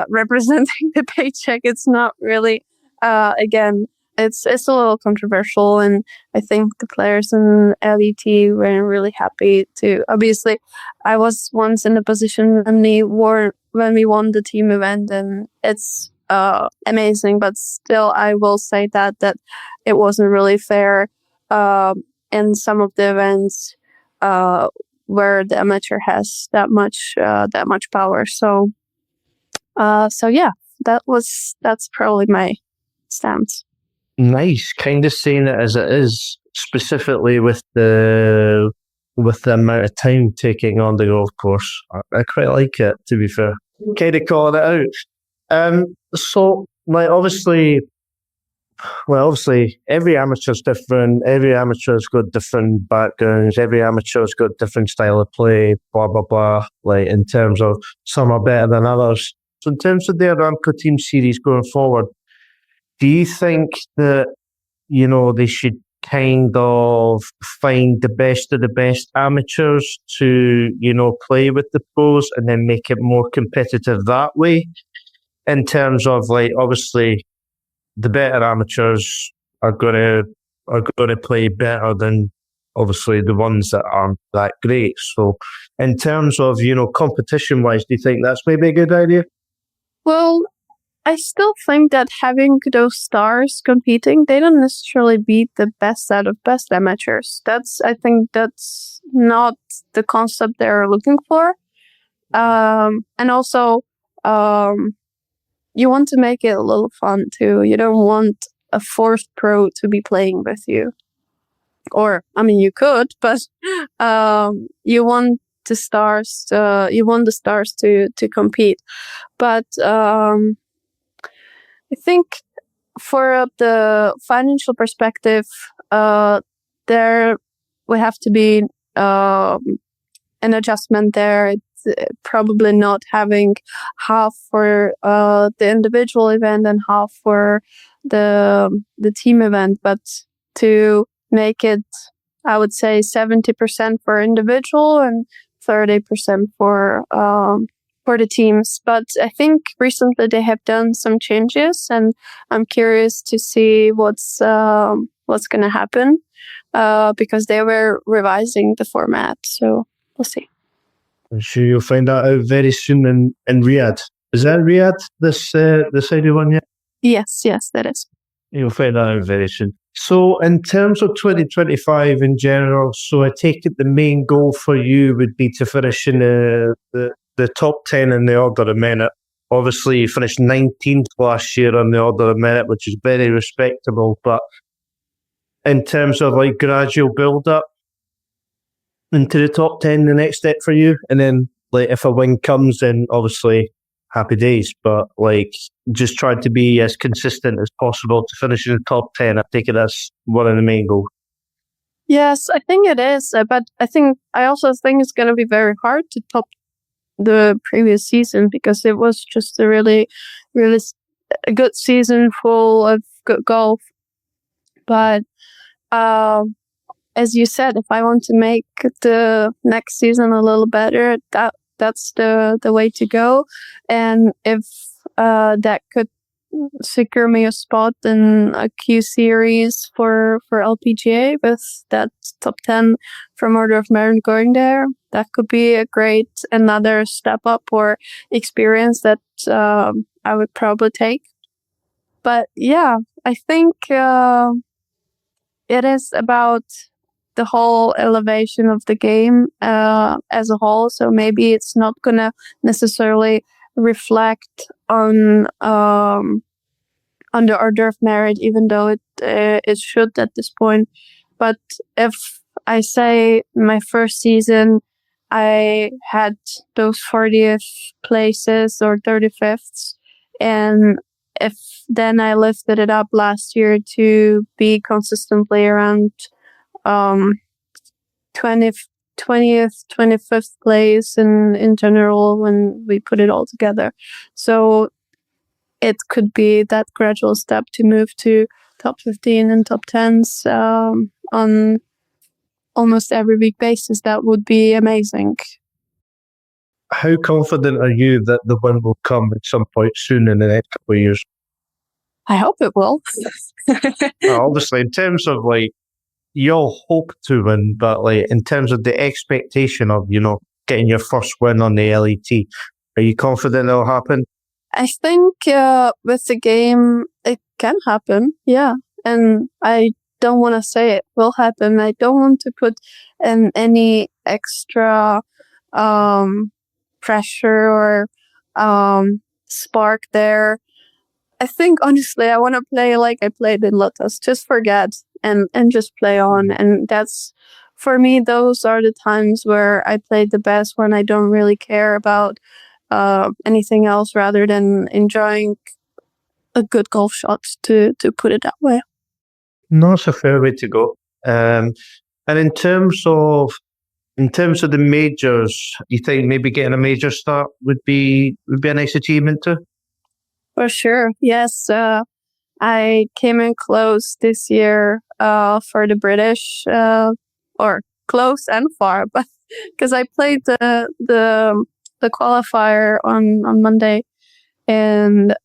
representing the paycheck, it's not really, again, it's a little controversial. And I think the players in LET were really happy to, obviously, I was once in the position when we won the team event, and it's amazing, but still I will say that it wasn't really fair in some of the events where the amateur has that much power. So yeah, that's probably my stance. Nice, kind of saying it as it is, specifically with the amount of time taking on the golf course. I quite like it, to be fair. Kind of calling it out. So, obviously, every amateur's different. Every amateur's got different backgrounds. Every amateur's got different style of play, blah, blah, blah. In terms of some are better than others. So in terms of the Aramco Team Series going forward, do you think that, they should kind of find the best of the best amateurs to, play with the pros and then make it more competitive that way? In terms of obviously the better amateurs are gonna play better than obviously the ones that aren't that great. So in terms of, competition wise, do you think that's maybe a good idea? Well, I still think that having those stars competing, they don't necessarily beat the best out of best amateurs. I think that's not the concept they're looking for. And also, you want to make it a little fun too. You don't want a forced pro to be playing with you. Or, I mean, you could, but you want the stars to compete. But I think for the financial perspective, there would have to be an adjustment there. It's probably not having half for the individual event and half for the team event, but to make it, I would say, 70% for individual and 30% for the teams. But I think recently they have done some changes, and I'm curious to see what's going to happen because they were revising the format. So we'll see. I'm sure you'll find that out very soon in Riyadh. Is that Riyadh, this Saudi one yet? Yes, that is. You'll find that out very soon. So in terms of 2025 in general, so I take it the main goal for you would be to finish in the top 10 in the Order of Merit. Obviously, you finished 19th last year on the Order of Merit, which is very respectable. But in terms of gradual build-up into the top 10, the next step for you, and then if a win comes, then obviously happy days. But just try to be as consistent as possible to finish in the top 10. I think that's one of the main goals. Yes, I think it is. But I also think it's going to be very hard to top the previous season because it was just a really, really a good season full of good golf. But as you said, if I want to make the next season a little better, that's the way to go. And if that could secure me a spot in a Q series for LPGA with that top 10 from Order of Merit going there, that could be a great another step up or experience that I would probably take. But yeah, I think it is about the whole elevation of the game as a whole. So maybe it's not gonna necessarily reflect on on the Order of Merit, even though it should at this point. But if I say my first season, I had those 40th places or 35th, and if then I lifted it up last year to be consistently around 20th, 25th place in general when we put it all together. So it could be that gradual step to move to top 15 and top 10s on almost every week basis. That would be amazing. How confident are you that the win will come at some point soon in the next couple of years? I hope it will. Obviously, in terms of like, you'll hope to win, but like in terms of the expectation of, getting your first win on the LET, are you confident it'll happen? I think with the game, it can happen, yeah. And I don't want to say it will happen. I don't want to put any extra pressure or spark there. I think, honestly, I want to play like I played in LETAS. Just forget and just play on. And that's, for me, those are the times where I played the best, when I don't really care about anything else rather than enjoying a good golf shot, to put it that way. No, it's a fair way to go. And in terms of the majors, you think maybe getting a major start would be a nice achievement too? For sure, yes. I came in close this year for the British, or close and far, but because I played the qualifier on Monday, and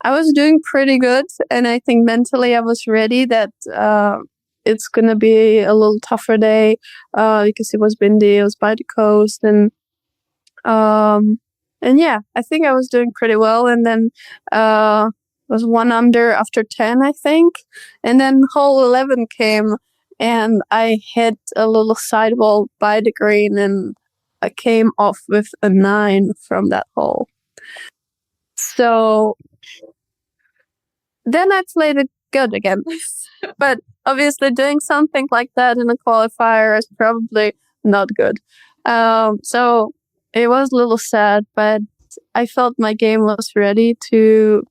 I was doing pretty good, and I think mentally I was ready that it's gonna be a little tougher day because it was windy, it was by the coast, and yeah, I think I was doing pretty well, and then was 1 under after 10, I think, and then hole 11 came, and I hit a little sidewall by the green, and I came off with a 9 from that hole. So then I played it good again. But obviously doing something like that in a qualifier is probably not good. So it was a little sad, but I felt my game was ready to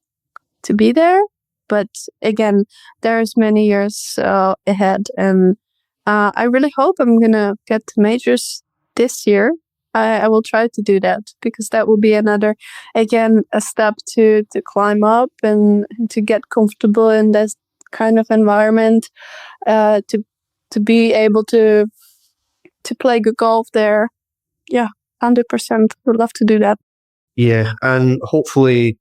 be there. But again, there's many years ahead, and I really hope I'm gonna get to majors this year. I will try to do that, because that will be another, again, a step to climb up and to get comfortable in this kind of environment, to be able to play good golf there. Yeah, 100%. Would love to do that. Yeah, and hopefully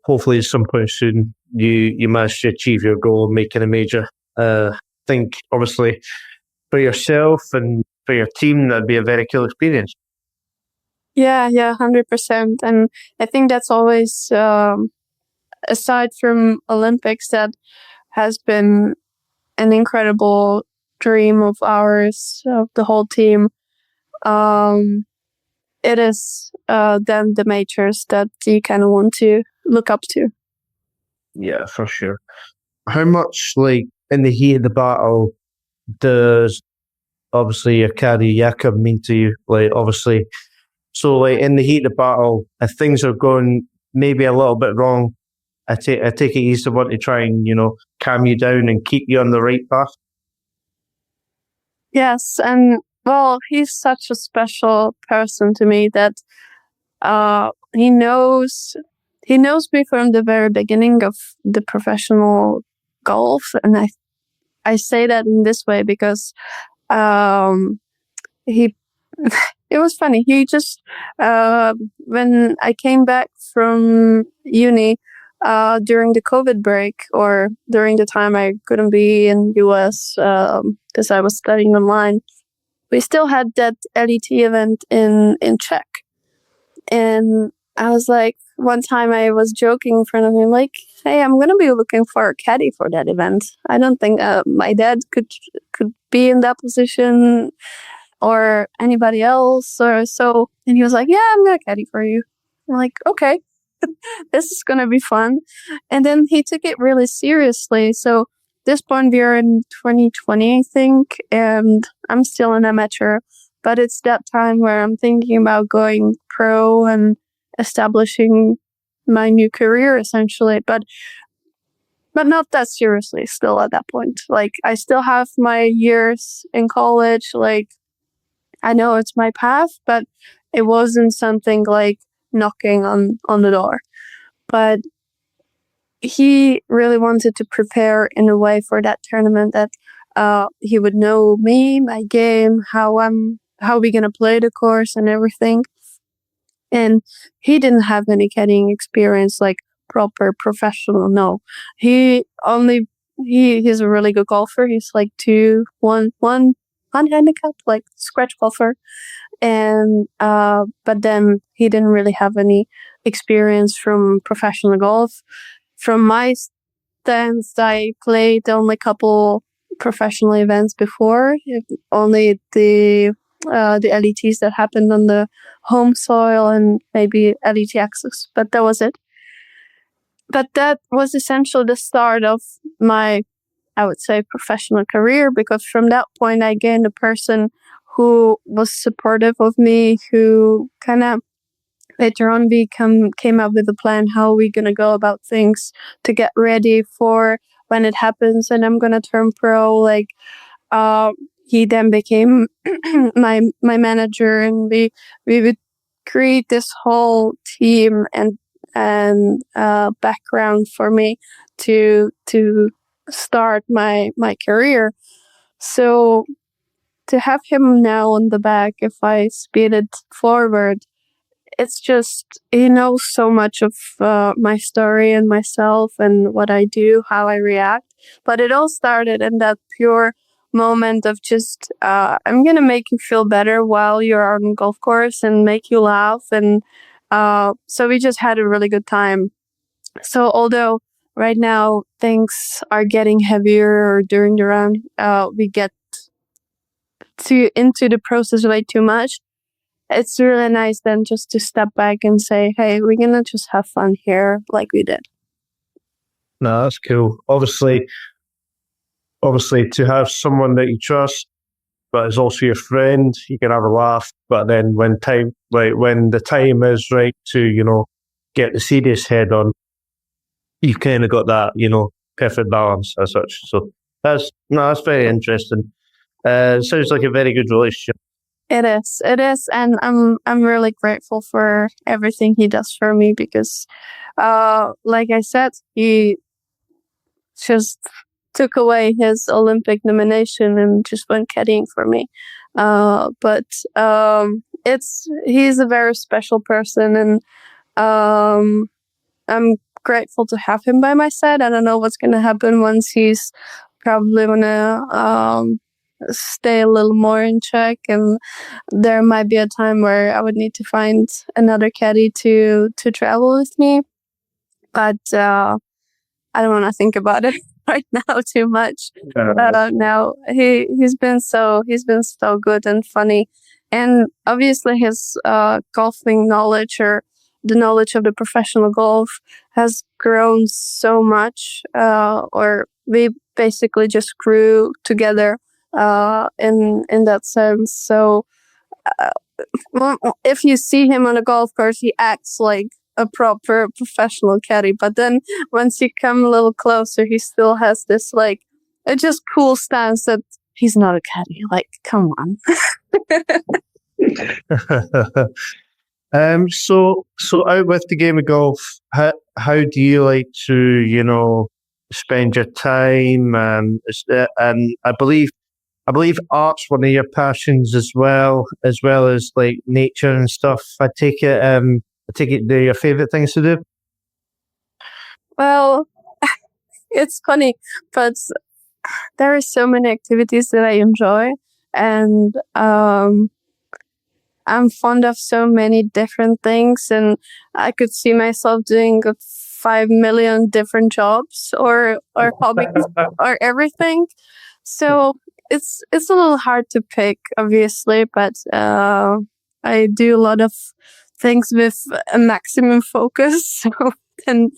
at some point soon you manage to achieve your goal of making a major. I think obviously for yourself and for your team, that'd be a very cool experience. Yeah, 100%. And I think that's always, aside from Olympics, that has been an incredible dream of ours, of the whole team. It is then the majors that you kind of want to look up to. Yeah, for sure. How much, like, in the heat of the battle, does obviously your caddy Jakob mean to you? Like, obviously, so like in the heat of the battle, if things are going maybe a little bit wrong, I take it he's the one to try and calm you down and keep you on the right path. Yes, and well, he's such a special person to me that he knows me from the very beginning of the professional golf, and I say that in this way because he it was funny. He just when I came back from uni during the COVID break, or during the time I couldn't be in US because I was studying online, we still had that LET event in Czech. And I was like, one time I was joking in front of him, like, hey, I'm going to be looking for a caddy for that event. I don't think my dad could be in that position, or anybody else, or so. And he was like, yeah, I'm going to caddy for you. I'm like, okay. this is going to be fun. And then he took it really seriously. So this point we are in 2020, I think, and I'm still an amateur, but it's that time where I'm thinking about going pro and establishing my new career essentially, but not that seriously still at that point. Like I still have my years in college, like I know it's my path, but it wasn't something like knocking on the door. But he really wanted to prepare in a way for that tournament that he would know me, my game, how we gonna play the course and everything. And he didn't have any caddying experience, like proper professional. No, he's a really good golfer. He's like one handicap, like scratch golfer. And but then he didn't really have any experience from professional golf. From my stance, I played only a couple professional events before, only the LETs that happened on the home soil and maybe LET access, but that was it. But that was essentially the start of my, I would say, professional career, because from that point I gained a person who was supportive of me, who kind of later on came up with a plan how we're going to go about things to get ready for when it happens and I'm going to turn pro. Like, he then became my manager, and we would create this whole team and background for me to start my career. So to have him now on the back, if I speed it forward, it's just, he knows so much of my story and myself and what I do, how I react. But it all started in that pure moment of just, I'm going to make you feel better while you're on the golf course and make you laugh. And so we just had a really good time. So although right now things are getting heavier, or during the round, we get into the process way too much, it's really nice then just to step back and say, hey, we're going to just have fun here like we did. No, that's cool. Obviously, to have someone that you trust, but is also your friend, you can have a laugh. But then when the time is right to, get the serious head on, you've kind of got that, perfect balance as such. So that's very interesting. Sounds like a very good relationship. It is, and I'm really grateful for everything he does for me, because, like I said, he just took away his Olympic nomination and just went caddying for me. But he's a very special person, and I'm grateful to have him by my side. I don't know what's gonna happen once he's probably gonna stay a little more in Czech, and there might be a time where I would need to find another caddy to travel with me. But I don't want to think about it right now too much. No, he's been so good and funny, and obviously his golfing knowledge, or the knowledge of the professional golf, has grown so much. Or we basically just grew together in that sense. So if you see him on a golf course, he acts like a proper professional caddy, but then once you come a little closer, he still has this like a just cool stance that he's not a caddy. Like, come on. So out with the game of golf, how do you like to spend your time? And I believe art's one of your passions as well as like nature and stuff. I take it they're your favorite things to do. Well, it's funny, but there are so many activities that I enjoy, and I'm fond of so many different things, and I could see myself doing 5 million different jobs or hobbies or everything. So it's a little hard to pick, obviously, but I do a lot of things with a maximum focus. So then,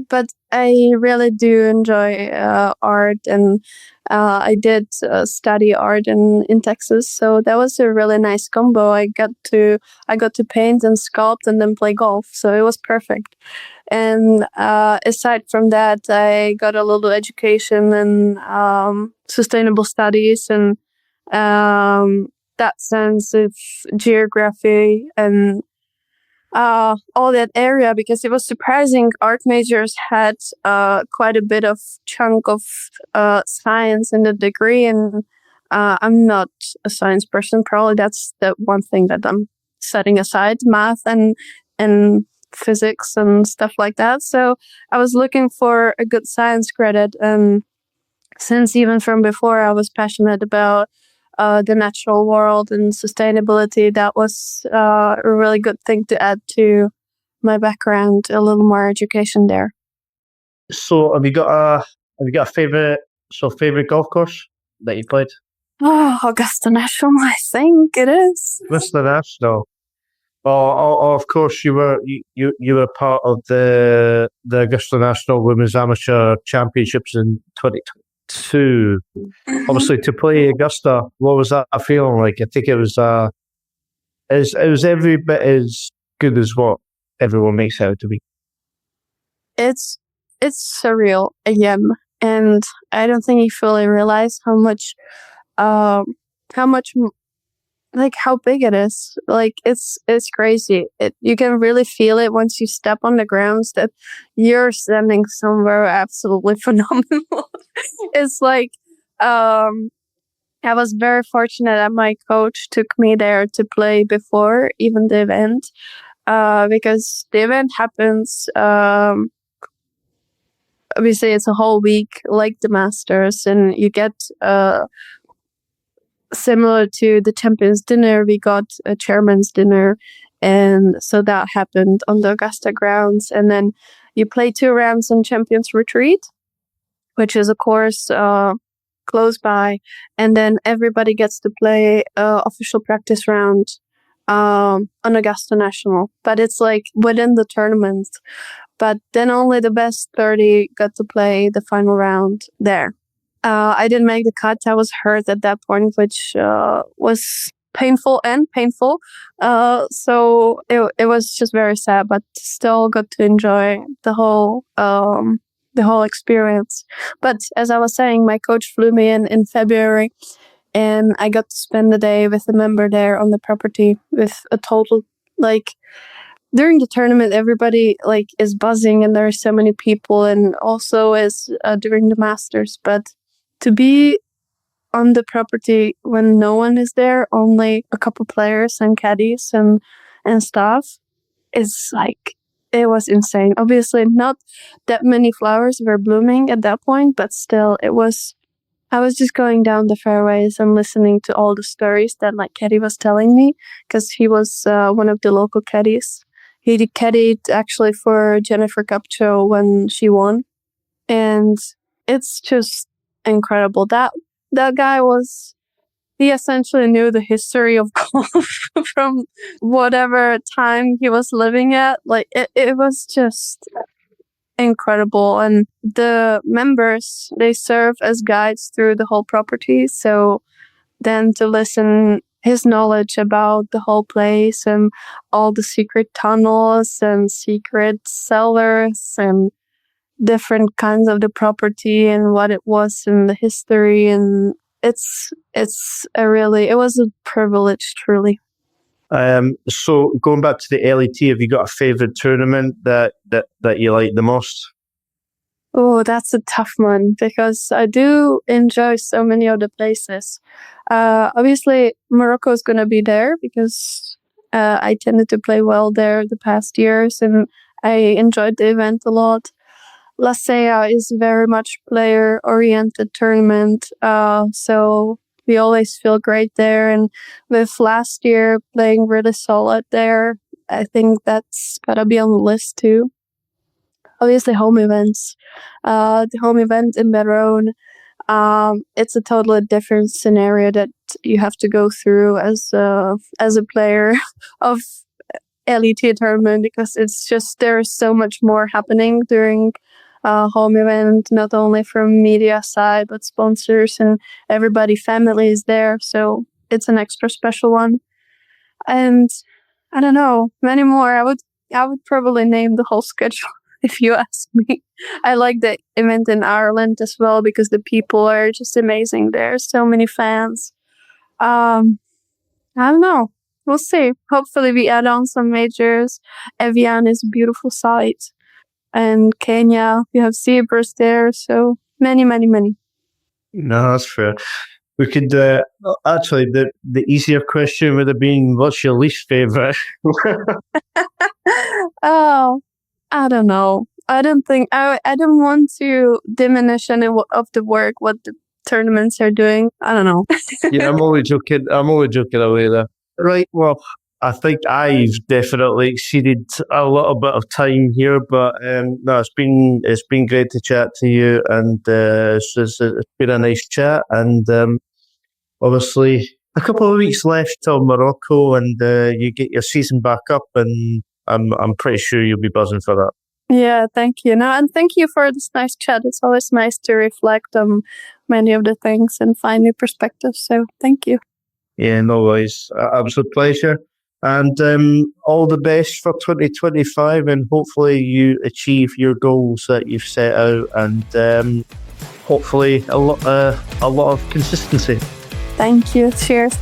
but I really do enjoy art, and I did study art in Texas, so that was a really nice combo. I got to paint and sculpt and then play golf, so it was perfect. And aside from that, I got a little education in sustainable studies and that sense of geography and all that area, because it was surprising. Art majors had quite a bit of chunk of science in the degree, and I'm not a science person. Probably that's the one thing that I'm setting aside, math and physics and stuff like that. So I was looking for a good science credit, and since even from before I was passionate about the natural world and sustainability, that was a really good thing to add to my background, a little more education there. So have you got a favorite golf course that you played? Oh, Augusta National, I think it is. Augusta National. Oh, of course you were part of the Augusta National Women's Amateur Championships in 2022. Obviously, to play Augusta, what was that feeling like? I think it was every bit as good as what everyone makes it out to be. It's surreal again, and I don't think you fully realize how much like how big it is. Like it's crazy. You can really feel it once you step on the grounds that you're standing somewhere absolutely phenomenal. It's like I was very fortunate that my coach took me there to play before even the event, because the event happens. Obviously, it's a whole week like the Masters, and you get similar to the Champions Dinner, we got a Chairman's Dinner, and so that happened on the Augusta grounds. And then you play 2 rounds on Champions Retreat, which is a course close by, and then everybody gets to play official practice round on Augusta National. But it's like within the tournament. But then only the best 30 got to play the final round there. I didn't make the cut. I was hurt at that point, which was painful. So it was just very sad, but still got to enjoy the whole experience. But as I was saying, my coach flew me in February, and I got to spend the day with a member there on the property with a total, like, during the tournament, everybody is buzzing and there are so many people, and also as during the Masters. But to be on the property when no one is there, only a couple players and caddies and staff, is it was insane. Obviously, not that many flowers were blooming at that point, but still, I was just going down the fairways and listening to all the stories that my caddy was telling me, because he was one of the local caddies. He caddied actually for Jennifer Kupcho when she won. And it's just incredible. That guy he essentially knew the history of golf from whatever time he was living at. It was just incredible. And the members, they serve as guides through the whole property. So then to listen his knowledge about the whole place and all the secret tunnels and secret cellars and different kinds of the property and what it was and the history, and it was a privilege, truly. So going back to the LET, have you got a favorite tournament that you like the most? Oh, that's a tough one, because I do enjoy so many of the places. Obviously, Morocco is going to be there because I tended to play well there the past years, and I enjoyed the event a lot. La Sella is very much player-oriented tournament, so we always feel great there. And with last year playing really solid there, I think that's gotta be on the list too. Obviously, home events. The home event in Verona It's a totally different scenario that you have to go through as a player of LET tournament, because it's just there's so much more happening during home event, not only from media side but sponsors and everybody, family is there, so it's an extra special one. And I don't know, many more. I would probably name the whole schedule if you ask me. I like the event in Ireland as well because the people are just amazing. There's so many fans. I don't know. We'll see. Hopefully we add on some majors. Evian is a beautiful site. And Kenya, we have zebras there. So many, many, many. No, that's fair. We could actually the easier question would have been, what's your least favorite? Oh, I don't know. I don't think I don't want to diminish any of the work what the tournaments are doing. I don't know. Yeah, I'm only joking. I'm only joking away there. Right. Well, I think I've definitely exceeded a little bit of time here, but no, it's been great to chat to you, and it's been a nice chat. And obviously, a couple of weeks left till Morocco, and you get your season back up, and I'm pretty sure you'll be buzzing for that. Yeah, thank you. No, and thank you for this nice chat. It's always nice to reflect on many of the things and find new perspectives. So thank you. Yeah, no worries. Absolute pleasure. And all the best for 2025, and hopefully you achieve your goals that you've set out, and hopefully a lot of consistency. Thank you. Cheers.